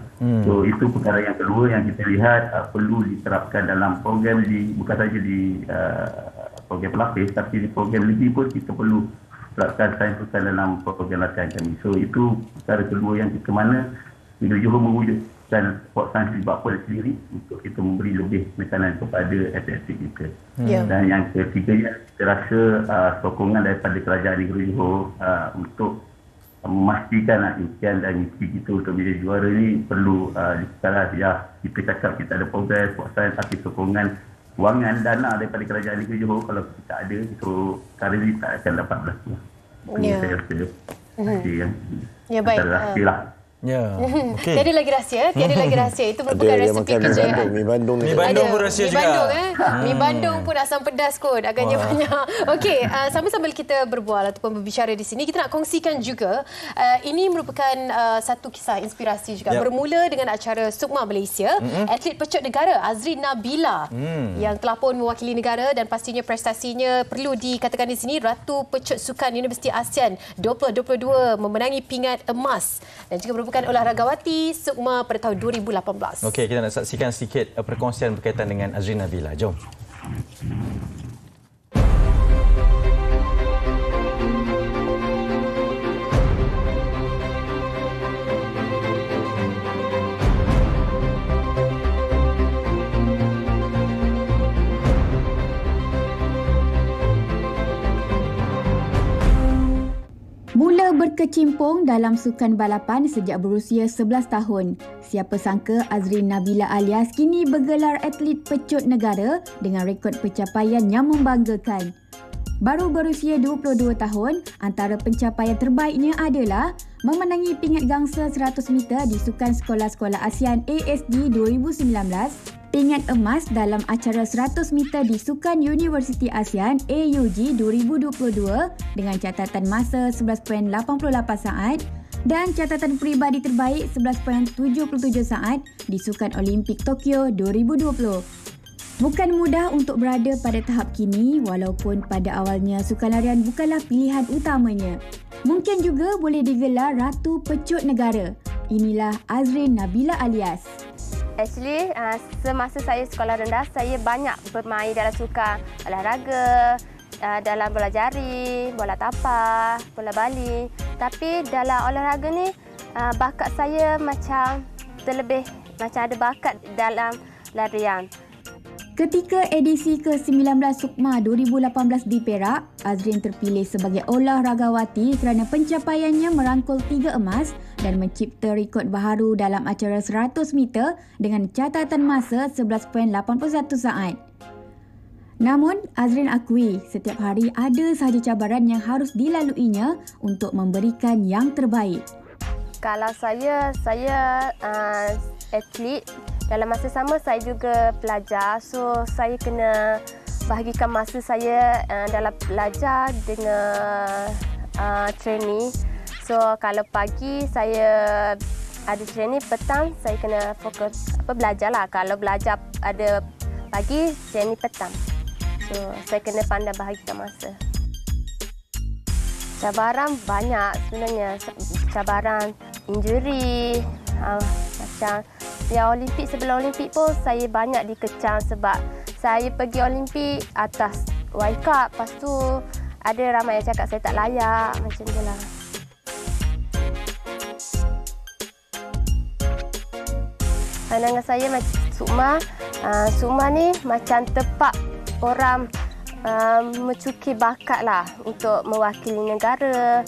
So itu perkara yang kedua yang kita lihat perlu diterapkan dalam program bukan saja di program pelapis tapi di program negeri pun kita perlu terapkan sains sukan dalam program latihan kami. So itu perkara kedua yang kita mana Negeri Johor mewujudkan sport sains di bawah sendiri untuk kita memberi lebih tekanan kepada atlet-atlet kita. Dan yang ketiganya kita rasa sokongan daripada kerajaan Negeri Johor untuk memastikan impian dan misi kita untuk menjadi juara ni perlu kita cakap kita ada progres sport sains tapi sokongan wangan dana daripada kerajaan Negeri Johor kalau kita tak ada so perkara ni tak akan dapat berlaku. Saya rasa baik. Ya. Okay. Tiada lagi rahsia. Itu merupakan resepi kejayaan. Mi Bandung pun rahsia juga. Mi Bandung pun asam pedas kot. Agaknya banyak. Okey, sambil-sambil kita berbual ataupun berbicara di sini, kita nak kongsikan juga ini merupakan satu kisah inspirasi juga. Bermula dengan acara Sukma Malaysia, atlet pecut negara Azrin Nabila yang telah pun mewakili negara dan pastinya prestasinya perlu dikatakan di sini Ratu Pecut Sukan Universiti ASEAN 2022 memenangi pingat emas dan juga merupakan olahragawati Sukma pada tahun 2018. Okey, kita nak saksikan sedikit perkongsian berkaitan dengan Azrin Nabila. Jom. Mula berkecimpung dalam sukan balapan sejak berusia 11 tahun. Siapa sangka Azrin Nabila Alias kini bergelar atlet pecut negara dengan rekod pencapaian yang membanggakan. Baru berusia 22 tahun, antara pencapaian terbaiknya adalah memenangi pingat gangsa 100 meter di Sukan Sekolah-Sekolah ASEAN ASD 2019, pingat emas dalam acara 100 meter di Sukan Universiti ASEAN AUG 2022 dengan catatan masa 11.88 saat dan catatan peribadi terbaik 11.77 saat di Sukan Olimpik Tokyo 2020. Bukan mudah untuk berada pada tahap kini walaupun pada awalnya sukan larian bukanlah pilihan utamanya. Mungkin juga boleh digelar Ratu Pecut Negara. Inilah Azrin Nabila Alias. Actually, semasa saya sekolah rendah, saya banyak bermain dalam sukan olahraga, dalam bola jari, bola tapak, bola baling. Tapi dalam olahraga ni, bakat saya macam terlebih, macam ada bakat dalam larian. Ketika edisi ke-19 Sukma 2018 di Perak, Azrin terpilih sebagai olahragawati kerana pencapaiannya merangkul 3 emas dan mencipta rekod baharu dalam acara 100 meter dengan catatan masa 11.81 saat. Namun, Azrin akui setiap hari ada sahaja cabaran yang harus dilaluinya untuk memberikan yang terbaik. Kalau saya atlet, dalam masa sama saya juga pelajar, so saya kena bahagikan masa saya dalam belajar dengan training. So kalau pagi saya ada training, petang saya kena fokus belajarlah. Kalau belajar ada pagi, training petang. So saya kena pandai bahagikan masa. Cabaran banyak sebenarnya. Cabaran injury, macam Olimpik, sebelum Olimpik pun saya banyak dikecam sebab saya pergi Olimpik atas World Cup. Lepas tu ada ramai yang cakap saya tak layak, macam tu lah. Pandangan saya macam Sukma ni macam tempat orang mencuki bakat lah untuk mewakili negara.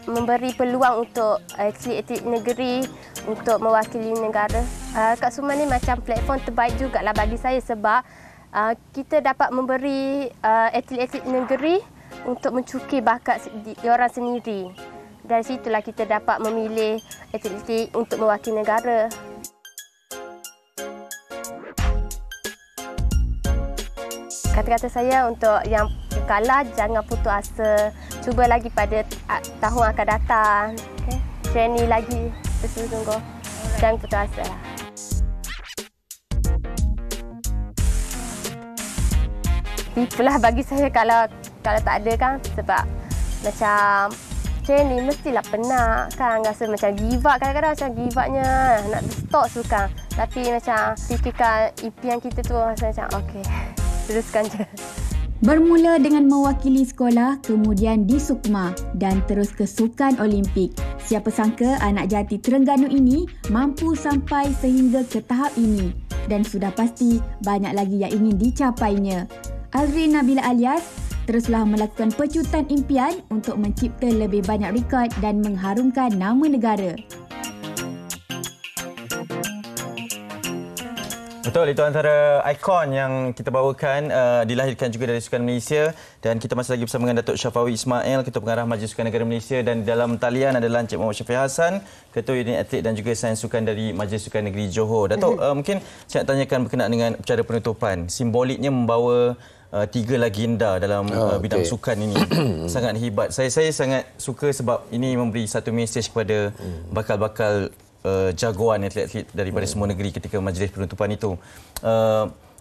Memberi peluang untuk atlet-atlet negeri untuk mewakili negara. Kat Sukma ni macam platform terbaik jugalah bagi saya sebab kita dapat memberi atlet-atlet negeri untuk mencuki bakat diorang sendiri. Dari situlah kita dapat memilih atlet-atlet untuk mewakili negara. Kata-kata saya untuk yang kalah, jangan putus asa. Cuba lagi pada tahun akan datang. Okay? Training lagi, bersungguh-sungguh. Jangan putus asa lah. Itulah bagi saya kalau tak ada kan. Sebab macam training mestilah penat kan. Rasa macam give up. Kadang-kadang macam give upnya nak stop sukan. Tapi macam fikirkan impian kita tu rasa macam okey, teruskan je. Bermula dengan mewakili sekolah, kemudian di Sukma dan terus ke Sukan Olimpik. Siapa sangka anak jati Terengganu ini mampu sampai sehingga ke tahap ini dan sudah pasti banyak lagi yang ingin dicapainya. Azrin Nabila Alias teruslah melakukan pecutan impian untuk mencipta lebih banyak rekod dan mengharumkan nama negara. Betul, itu antara ikon yang kita bawakan, dilahirkan juga dari Sukan Malaysia, dan kita masih lagi bersama dengan Datuk Syafawi Ismail, Ketua Pengarah Majlis Sukan Negara Malaysia, dan dalam talian adalah Encik Muhammad Syafiq Hassan, Ketua Unit Atlet dan juga Sains Sukan dari Majlis Sukan Negeri Johor. Datuk, mungkin saya nak tanyakan berkenaan dengan upacara penutupan. Simboliknya membawa 3 legenda dalam bidang sukan ini. Sangat hebat. Saya sangat suka sebab ini memberi satu mesej kepada bakal-bakal jagoan atlet-atlet daripada semua negeri ketika majlis penutupan itu.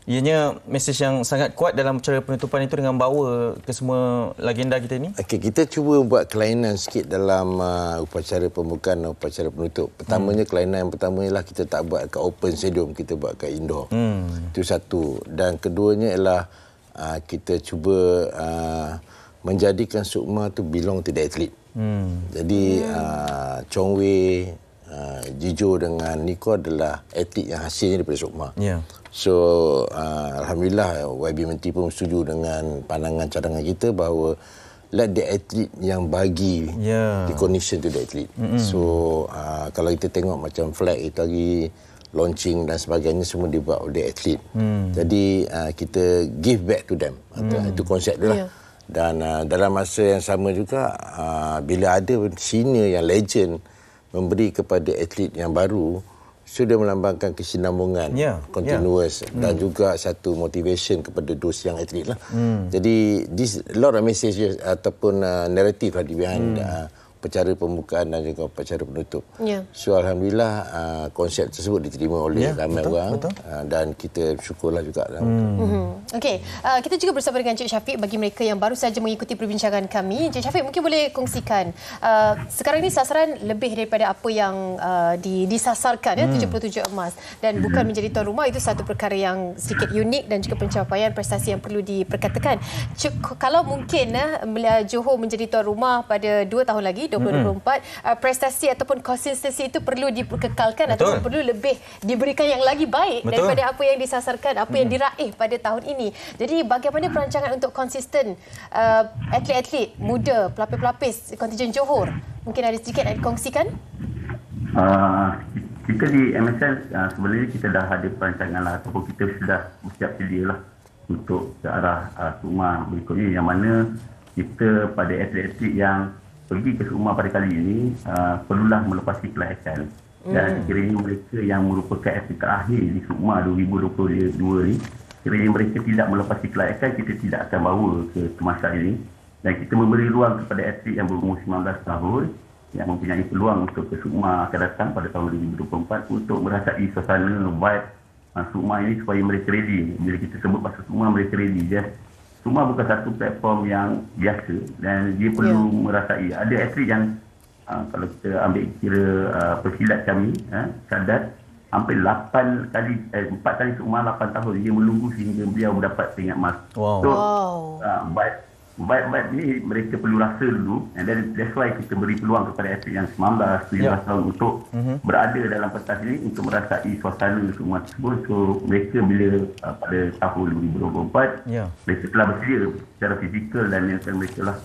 Ianya mesej yang sangat kuat dalam cara penutupan itu dengan bawa ke semua legenda kita ini. Okey, kita cuba buat kelainan sikit dalam upacara pembukaan dan upacara penutup. Pertamanya, kelainan yang pertama ialah kita tak buat kat open stadium, kita buat kat indoor. Itu satu. Dan keduanya ialah kita cuba menjadikan sukma tu belong to the athlete. Jadi Chong Wei, Jijo dengan Niko adalah atlet yang hasilnya daripada sukma. So alhamdulillah YB Menteri pun setuju dengan pandangan cadangan kita bahawa let the athlete yang bagi recognition to the athlete. So kalau kita tengok macam flag itu lagi launching dan sebagainya semua dibuat oleh atlet. Jadi kita give back to them. Itu konsep dia lah. Dan dalam masa yang sama juga bila ada senior yang legend memberi kepada atlet yang baru, sudah melambangkan kesinambungan continuous dan juga satu motivation kepada those yang atlet lah. Jadi this lot of messages ataupun narrative lah di behind upacara pembukaan dan juga upacara penutup. So alhamdulillah konsep tersebut diterima oleh ramai orang dan kita syukurlah juga. Okey, kita juga bersama dengan Encik Syafiq. Bagi mereka yang baru saja mengikuti perbincangan kami, Encik Syafiq mungkin boleh kongsikan sekarang ini sasaran lebih daripada apa yang disasarkan 77 emas, dan bukan menjadi tuan rumah itu satu perkara yang sedikit unik dan juga pencapaian prestasi yang perlu diperkatakan. Kalau mungkin Johor menjadi tuan rumah pada 2 tahun lagi 2024, prestasi ataupun konsistensi itu perlu diperkekalkan ataupun perlu lebih diberikan yang lagi baik daripada apa yang disasarkan, apa yang diraih pada tahun ini. Jadi bagaimana perancangan untuk konsisten atlet-atlet muda, pelapis-pelapis kontingen Johor? Mungkin ada sedikit nak dikongsikan? Kita di MSN sebenarnya kita dah ada perancangan lah, ataupun kita sudah bersiap sedia lah untuk ke arah sukma berikutnya, yang mana kita pada atlet-atlet yang pergi ke sukma pada kali ini perlulah melepasi kelayakan. Dan kiranya mereka yang merupakan atlet terakhir di sukma 2022 ni, kiranya mereka tidak melepasi kelayakan, kita tidak akan bawa ke masa ini. Dan kita memberi ruang kepada atlet yang berumur 19 tahun yang mempunyai peluang untuk ke sukma akan datang pada tahun 2024 untuk merasai suasana vibe sukma ini supaya mereka ready. Bila kita sebut pasal sukma, mereka ready. Sukma bukan satu platform yang biasa dan dia perlu merasai. Ada atlet yang kalau kita ambil kira pesilat kami, Sadat, hampir 4 kali sukma 8 tahun dia menunggu sehingga beliau mendapat peringkat emas. So vibe ni mereka perlu rasa dulu, and then that's why kita beri peluang kepada atlet yang 19-17 tahun untuk berada dalam pentas ini untuk merasai suasana sukma tersebut. So mereka bila pada tahun 2024 mereka telah bersedia secara fizikal dan mental mereka lah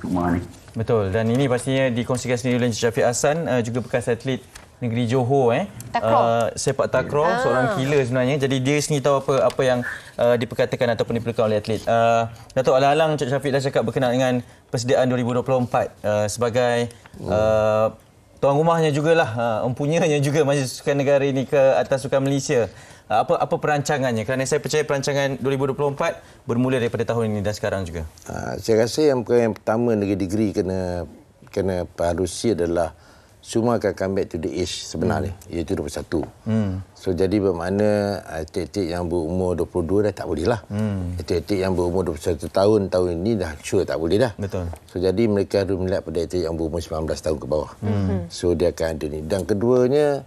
sukma ni. Betul, dan ini pastinya dikongsikan sendiri oleh Encik Syafiq Hassan, juga bekas atlet negeri Johor, sepak takraw, seorang killer sebenarnya. Jadi dia sendiri tahu apa yang diperkatakan ataupun diperlukan oleh atlet. Datuk, alang-alang Encik Syafiq dah cakap berkenaan dengan persediaan 2024 sebagai tuan rumahnya jugalah, empunyanya juga Majlis Sukan Negara ini ke atas Sukan Malaysia. Apa perancangannya? Kerana saya percaya perancangan 2024 bermula daripada tahun ini dan sekarang juga. Saya rasa yang pertama negeri kena parusi adalah semua akan come back to the age sebenarnya, iaitu 21. So jadi bermakna atlet-atlet yang berumur 22 dah tak boleh lah. Atlet-atlet yang berumur 21 tahun ini dah sure tak boleh dah. Betul. So jadi mereka harus melihat pada atlet yang berumur 19 tahun ke bawah. So dia akan ada ni. Dan keduanya,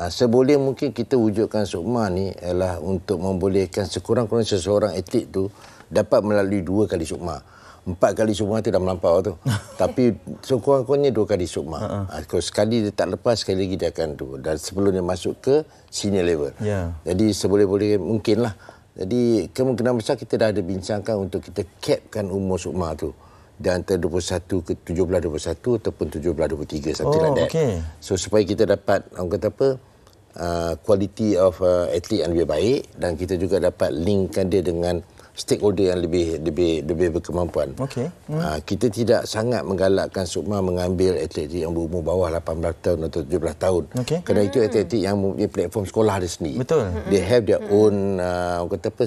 seboleh mungkin kita wujudkan sukma ni ialah untuk membolehkan sekurang-kurangnya seseorang atlet tu dapat melalui 2 kali sukma. 4 kali sukma tu dah melampau tu. Tapi sekurang-kurangnya 2 kali sukma. Kalau sekali dia tak lepas, sekali lagi dia akan tu. Dan sebelum dia masuk ke senior level. Jadi seboleh-boleh mungkin lah. Jadi kemungkinan besar kita dah ada bincangkan untuk kita capkan umur sukma tu. Di antara 21 ke 17-21 ataupun 17-23, something like that. So supaya kita dapat, orang kata apa, quality of atlet yang lebih baik, dan kita juga dapat linkkan dia dengan stakeholder yang lebih berkemampuan. Kita tidak sangat menggalakkan SUKMA mengambil atlet yang berumur bawah 18 tahun atau 17 tahun. Kerana itu atlet yang mempunyai platform sekolah dia sendiri. They have their own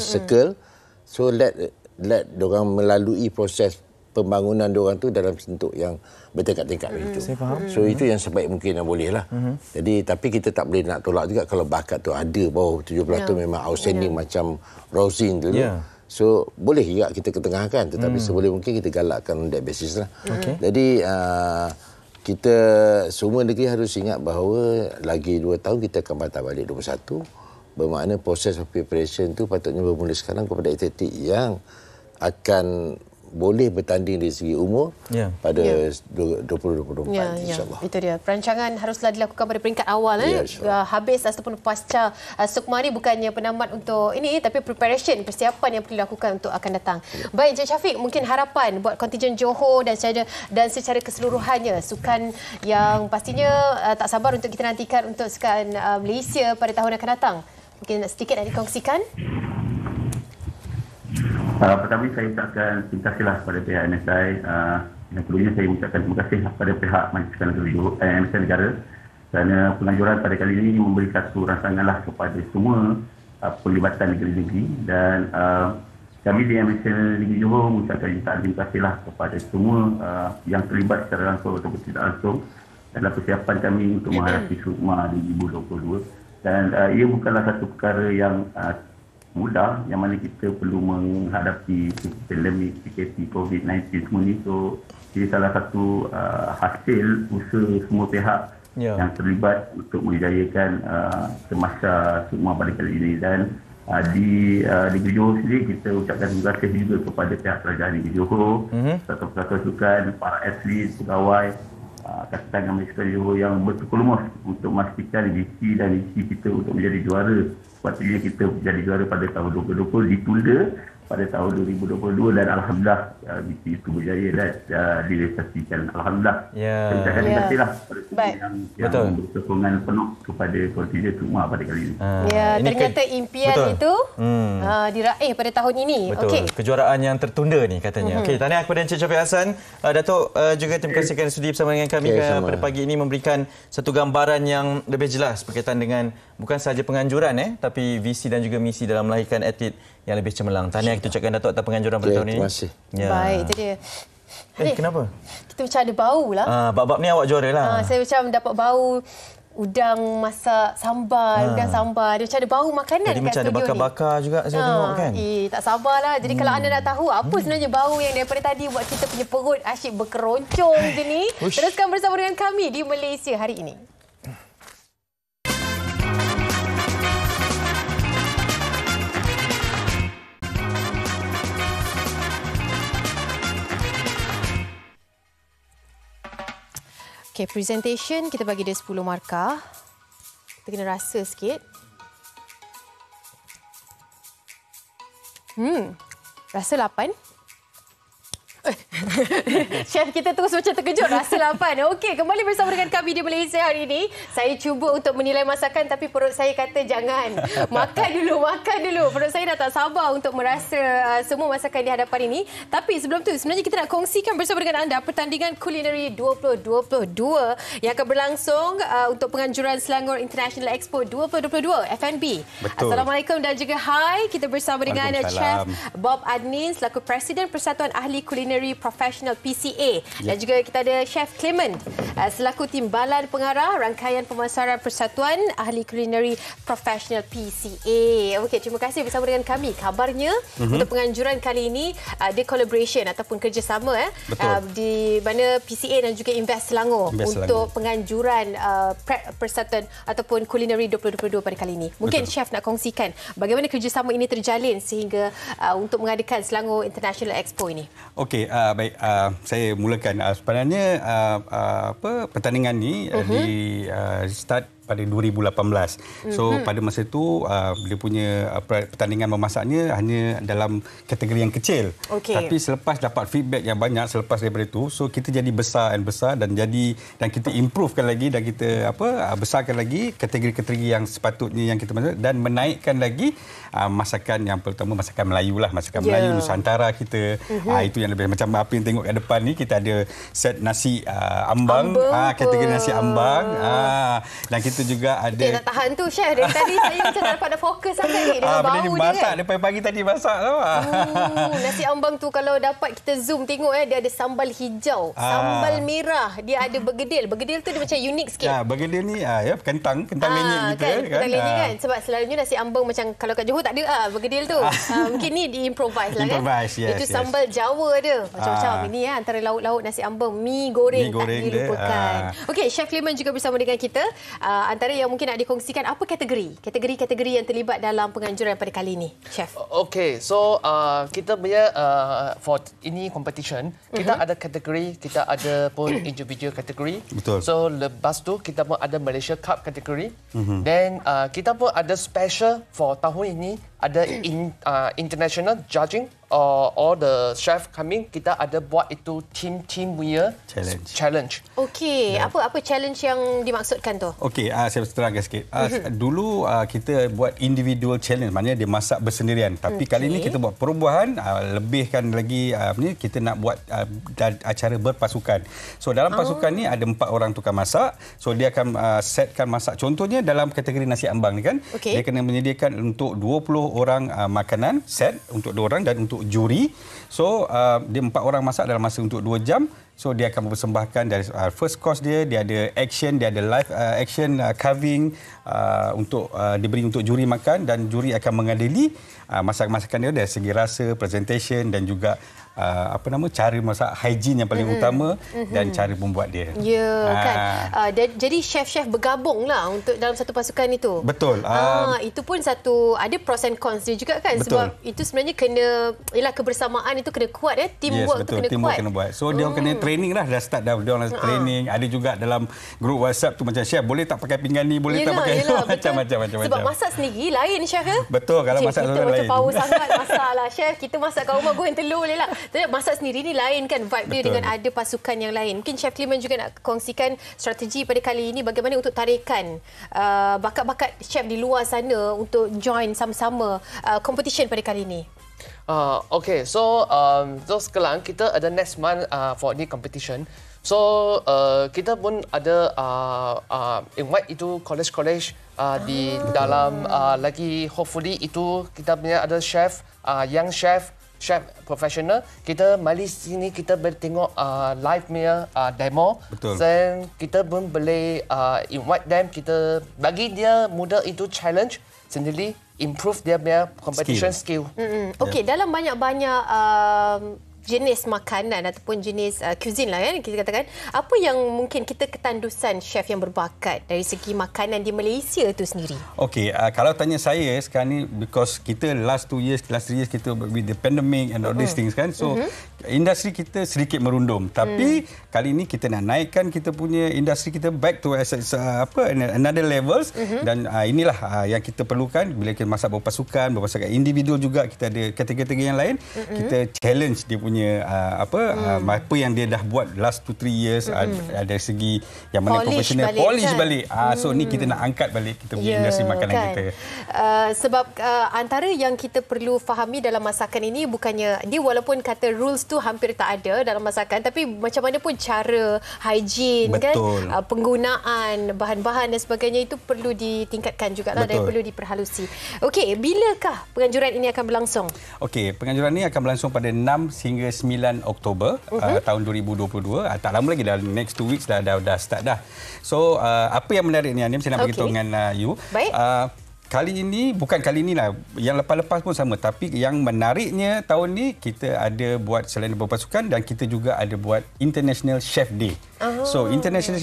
circle. So let diorang melalui proses pembangunan diorang tu dalam bentuk yang bertingkat-tingkat itu. So itu yang sebaik mungkin yang boleh lah. Jadi tapi kita tak boleh nak tolak juga kalau bakat tu ada bawah 17 tu memang outstanding macam Rosin dulu. So boleh juga kita ketengahkan, tetapi seboleh mungkin kita galakkan on that basis lah. Jadi kita semua negeri harus ingat bahawa lagi 2 tahun kita akan patah balik 21. Bermakna proses of preparation tu patutnya bermula sekarang kepada atlet yang akan boleh bertanding dari segi umur pada 2024 insyaAllah. Itu dia. Perancangan haruslah dilakukan pada peringkat awal. Habis ataupun pasca SUKMA ni bukannya penamat untuk ini, tapi preparation, persiapan yang perlu dilakukan untuk akan datang. Baik, Encik Syafiq, mungkin harapan buat kontingen Johor dan secara keseluruhannya, sukan yang pastinya tak sabar untuk kita nantikan untuk sukan Malaysia pada tahun yang akan datang. Mungkin sedikit nak dikongsikan. Pertama saya ucapkan terima kasihlah kepada pihak MSI. Yang keduanya saya ucapkan terima kasih kepada pihak Majlis Sukan MSI Negara kerana penganjuran pada kali ini memberi satu rangsanganlah kepada semua pelibatan negeri-negeri, dan kami di MSI Negeri Johor mengucapkan terima kasihlah kepada semua yang terlibat secara langsung atau tidak langsung dalam persiapan kami untuk menghadapi SUKMA 2022. Dan ia bukanlah satu perkara yang mudah, yang mana kita perlu menghadapi pandemik, PKP, COVID-19 semua ni. So, ini salah satu hasil usaha semua pihak yang terlibat untuk menjayakan semasa SUKMA pada kali ini. Dan di Negeri Johor sendiri kita ucapkan terima kasih juga kepada pihak kerajaan Negeri Johor, persatuan sukan, para atlet, pegawai, Kastang Malaysia Johor yang betul-betul lumus untuk memastikan visi dan misi kita untuk menjadi juara. Sepatutnya kita menjadi juara pada tahun 2020, ditunda pada tahun 2022, dan alhamdulillah misi itu berjaya dan direalisasikan. Alhamdulillah. Terima kasihlah kepada semua yang bersokongan penuh kepada kontingen SUKMA pada kali ini. Ternyata impian itu diraih pada tahun ini. Betul. Kejuaraan yang tertunda ni katanya. Tahniah kepada Encik Syafiq Hassan. Datuk juga terima kasih kerana sudi bersama dengan kami pada pagi ini, memberikan satu gambaran yang lebih jelas berkaitan dengan bukan sahaja penganjuran tapi visi dan juga misi dalam melahirkan atlet yang lebih cemerlang. Tahniah kita ucapkan Datuk atas penganjuran pada tahun ini. Terima kasih. Baik, itu dia. Kenapa? Kita macam ada bau lah. Bab-bab ni awak juara lah. Saya macam dapat bau udang masak sambal, udang sambal. Dia macam ada bau makanan kat studio ni. Jadi macam ada bakar-bakar juga saya tengok kan. Tak sabarlah. Jadi kalau anda nak tahu apa sebenarnya bau yang daripada tadi buat kita punya perut asyik berkeroncong je ni, teruskan bersama dengan kami di Malaysia hari ini. Okay, presentation kita bagi dia 10 markah. Kita kena rasa sikit. Rasa 8. Chef kita terus macam terkejut, rasa 8. Okey, kembali bersama dengan kami di Malaysia hari ini. Saya cuba untuk menilai masakan tapi perut saya kata jangan. Makan dulu. Perut saya dah tak sabar untuk merasa semua masakan di hadapan ini. Tapi sebelum tu sebenarnya kita nak kongsikan bersama dengan anda pertandingan Culinary 2022 yang akan berlangsung untuk penganjuran Selangor International Expo 2022 FNB. Betul. Assalamualaikum dan juga hai. Kita bersama dengan Chef Bob Adnin selaku Presiden Persatuan Ahli Kulineri Professional PCA, dan juga kita ada Chef Clement selaku Timbalan Pengarah Rangkaian Pemasaran Persatuan Ahli Kulineri Professional PCA. Okey, terima kasih bersama dengan kami. Kabarnya untuk penganjuran kali ini ada collaboration ataupun kerjasama di mana PCA dan juga Invest Selangor untuk penganjuran Persatuan ataupun Culinary 2022 pada kali ini. Mungkin Chef nak kongsikan bagaimana kerjasama ini terjalin sehingga untuk mengadakan Selangor International Expo ini. Okey, baik, saya mulakan. Sebenarnya pertandingan ni di start pada 2018. So pada masa itu dia punya pertandingan memasaknya hanya dalam kategori yang kecil. Tapi selepas dapat feedback yang banyak selepas daripada itu, so kita jadi besar dan kita improvekan lagi dan kita besarkan lagi kategori-kategori yang sepatutnya yang kita masak dan menaikkan lagi masakan yang pertama masakan Melayu lah, masakan Melayu Nusantara kita. Itu yang lebih macam apa yang tengok kat depan ni, kita ada set nasi ambang, kategori nasi ambang. Dan kita juga ada... Kita nak tahan tu, Chef. Dari tadi saya macam tak dapat fokus sangat ni dengan bau dia masak kan. daripada pagi tadi masak tau. Nasi ambang tu kalau dapat kita zoom tengok dia ada sambal hijau, sambal merah, dia ada bergedil. Bergedil tu dia macam unik sikit. Bergedil ni kentang lenyek gitu kan. Kentang lenyek kan. Sebab selalunya nasi ambang macam kalau kat Johor tak ada bergedil tu. Mungkin ni di-improvise lah kan. Itu sambal Jawa dia. Macam-macam. Ini antara lauk-lauk nasi ambang. Mi goreng tak dilupakan. Okey, Chef Clement juga bersama dengan kita. Antara yang mungkin nak dikongsikan, apa kategori yang terlibat dalam penganjuran pada kali ini, Chef? Okay, so kita punya for ini competition, kita ada kategori, kita ada pun individual kategori. Betul. So lepas tu kita pun ada Malaysia Cup kategori. Then kita pun ada special for tahun ini, ada international judging. All the chef coming, kita ada buat itu team punya challenge. Okey, apa challenge yang dimaksudkan tu? Okey, saya terangkan sikit. Dulu kita buat individual challenge, maknanya dia masak bersendirian. Tapi kali ini kita buat perubahan, lebihkan lagi kita nak buat acara berpasukan. So dalam pasukan ni ada 4 orang tukang masak. So dia akan setkan masak. Contohnya dalam kategori nasi ambang ni kan, dia kena menyediakan untuk 20 orang makanan set untuk 2 orang dan untuk juri. So dia 4 orang masak dalam masa untuk 2 jam. So dia akan mempersembahkan dari first course dia ada action, dia ada live action carving untuk diberi untuk juri makan, dan juri akan mengadili masakan-masakan dia dari segi rasa, presentation dan juga cara masak, hygiene yang paling utama dan cara membuat dia. Kan. Jadi chef-chef bergabunglah untuk dalam satu pasukan itu. Betul. Itu pun satu ada pros and cons dia juga kan. Betul. Sebab itu sebenarnya kebersamaan itu kena kuat teamwork tu kena teamwork kuat. Kena buat. So dia kena training dah start dah dia orang training. Ada juga dalam grup WhatsApp tu macam chef boleh tak pakai pinggan ni, boleh tak pakai macam-macam. Sebab masak sendiri lain chef ya. Betul, kalau masak kita lain. Kita macam power sangat masaklah chef. Kita masak kat rumah goreng telur boleh lah. Tapi masak sendiri ni lain kan vibe dia dengan ada pasukan yang lain. Mungkin Chef Clement juga nak kongsikan strategi pada kali ini bagaimana untuk tarikan bakat-bakat chef di luar sana untuk join sama-sama competition pada kali ini. Okay, so sekarang kita ada next month for the competition. So kita pun ada invite itu college di dalam lagi hopefully itu kita punya ada chef young chef professional. Kita mari sini kita bertengok live punya demo. Betul. Dan kita pun boleh invite them, kita bagi dia mudah itu challenge sendiri, improve dia punya competition skill. Okey, dalam banyak-banyak jenis makanan ataupun jenis cuisine lah kan kita katakan, apa yang mungkin kita ketandusan chef yang berbakat dari segi makanan di Malaysia tu sendiri? Okey, kalau tanya saya sekarang ni, because kita last 3 years kita with the pandemic and all these things kan, so industri kita sedikit merundum, tapi kali ni kita nak naikkan kita punya industri kita back to another levels, dan inilah yang kita perlukan bila kita masak berpasukan individual juga. Kita ada kategori yang lain, kita challenge dia punya apa yang dia dah buat last 2-3 years, ada segi yang mana profesional, polish balik. So ni kita nak angkat balik kita punya industri makanan kita. Sebab antara yang kita perlu fahami dalam masakan ini bukannya dia walaupun kata rules tu hampir tak ada dalam masakan, tapi macam mana pun cara hygiene kan, penggunaan bahan-bahan dan sebagainya itu perlu ditingkatkan jugalah dan perlu diperhalusi. Okey, bilakah penganjuran ini akan berlangsung? Okey, penganjuran ini akan berlangsung pada 6 hingga 9 Oktober tahun 2022. Tak lama lagi, dah next 2 weeks dah start dah. So apa yang menarik ni Anim, saya nak beritahu dengan you. Baik. Kali ini, bukan kali inilah, yang lepas-lepas pun sama, tapi yang menariknya tahun ni kita ada buat selain berpasukan dan kita juga ada buat International Chef Day. So International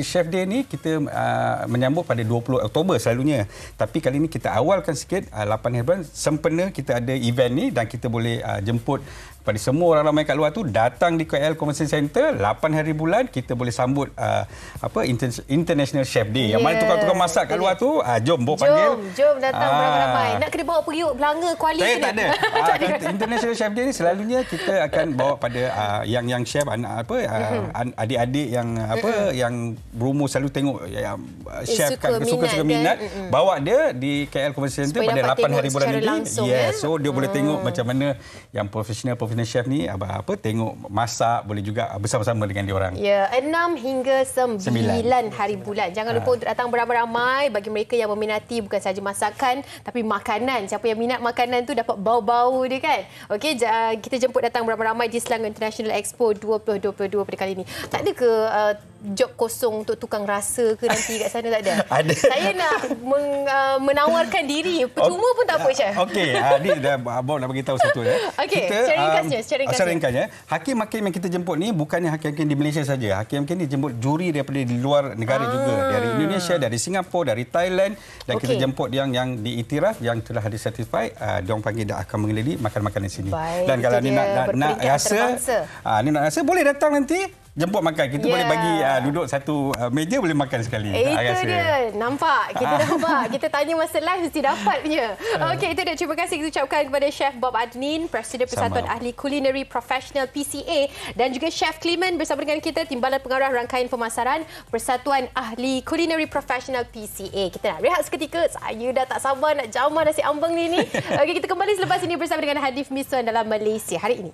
Chef Day ni kita menyambut pada 20 Oktober selalunya. Tapi kali ni kita awalkan sikit 8 hari bulan sempena kita ada event ni dan kita boleh jemput pada semua orang ramai kat luar tu datang di KL Convention Center 8 hari bulan kita boleh sambut International Chef Day. Yang mana tukang-tukang masak kat luar tu jom panggil. Jom datang beramai-ramai. Nak kena bawa pergi Belanga Kuala ke? Tak ada. International Chef Day ni selalunya kita akan bawa pada yang chef adik-adik yang yang berumur selalu tengok chef suka minat bawa dia di KL Convention Center pada 8 hari bulan ini. So dia boleh tengok macam mana yang profesional chef ni tengok masak, boleh juga bersama-sama dengan diorang. Ya, 6 hingga 9 hari bulan. Jangan lupa untuk datang beramai-ramai bagi mereka yang meminati bukan sahaja masakan tapi makanan. Siapa yang minat makanan tu dapat bau-bau dia kan. Okey, kita jemput datang beramai-ramai di Selangor International Expo 2022 pada kali ini. Tak ada ke job kosong untuk tukang rasa ke nanti kat sana? Tak ada? Ada. Saya nak menawarkan diri. Percuma pun tak apa, Chef. Okey, Abang nak bagi tahu satu Okey, secara ringkasnya. Hakim-hakim yang kita jemput ni bukannya hakim-hakim di Malaysia saja. Hakim-hakim ni jemput juri daripada di luar negara juga. Dari Indonesia, dari Singapura, dari Thailand. Dan kita jemput yang diiktiraf, yang telah certified. Diorang panggil dah akan mengelili makan-makan di sini. Baik, dan kalau ni nak rasa, boleh datang nanti. Jemput makan. Kita boleh bagi duduk satu meja, boleh makan sekali. Itu dia. Nampak? Kita nampak. Kita tanya masa live mesti dapat punya. Okey, itu dia. Terima kasih kita ucapkan kepada Chef Bob Adnin, Presiden Persatuan Ahli Culinary Professional PCA dan juga Chef Clement bersama dengan kita, Timbalan Pengarah Rangkaian Pemasaran Persatuan Ahli Culinary Professional PCA. Kita nak rehat seketika. Saya dah tak sabar nak jamah nasi ambeng ni. Okey, kita kembali selepas ini bersama dengan Hadif Miswan dalam Malaysia hari ini.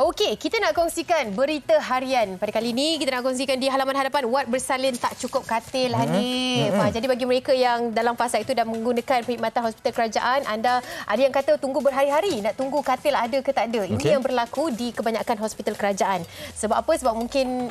Okey, kita nak kongsikan berita harian. Pada kali ini, kita nak kongsikan di halaman hadapan, Wat bersalin tak cukup katil, Hanif. Jadi bagi mereka yang dalam fasa itu dah menggunakan perkhidmatan hospital kerajaan, anda ada yang kata tunggu berhari-hari, nak tunggu katil ada ke tak ada. Ini yang berlaku di kebanyakan hospital kerajaan. Sebab apa? Sebab mungkin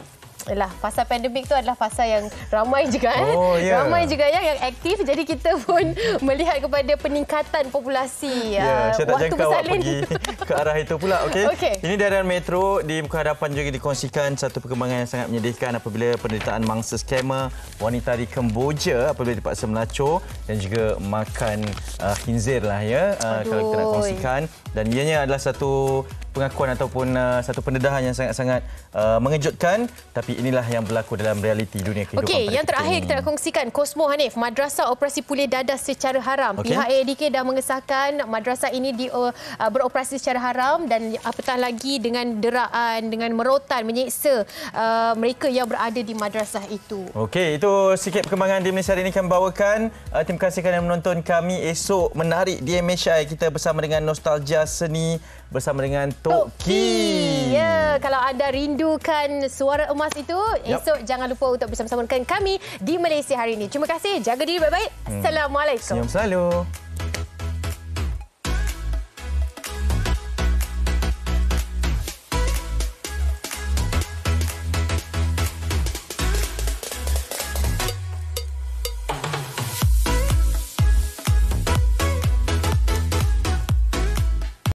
fasa pandemik tu adalah fasa yang ramai juga ramai juga yang aktif, jadi kita pun melihat kepada peningkatan populasi saya tak waktu jangka awak bersalin pergi ke arah itu pula. Okey. Ini di harian Metro di muka hadapan juga dikongsikan satu perkembangan yang sangat menyedihkan apabila penderitaan mangsa skamer wanita di Kemboja apabila dipaksa melacur dan juga makan khinzir kalau kita nak kongsikan, dan ianya adalah satu pengakuan ataupun satu pendedahan yang sangat-sangat mengejutkan, tapi inilah yang berlaku dalam realiti dunia kehidupan. Okey, yang terakhir kita nak kongsikan Kosmo, Hanif, madrasah operasi pulih dadah secara haram. Pihak AADK dah mengesahkan madrasah ini beroperasi secara haram dan apatah lagi dengan deraan, dengan merotan, menyeksa mereka yang berada di madrasah itu. Okey, itu sikit perkembangan di Malaysia hari ini kami bawakan. Terima kasih kerana menonton kami. Esok menarik di MHI kita bersama dengan Nostalgia Seni bersama dengan Toki. Ya, kalau anda rindukan suara emas itu, esok jangan lupa untuk bersama-sama dengan kami di Malaysia hari ini. Terima kasih, jaga diri baik-baik. Assalamualaikum. Senyum selalu.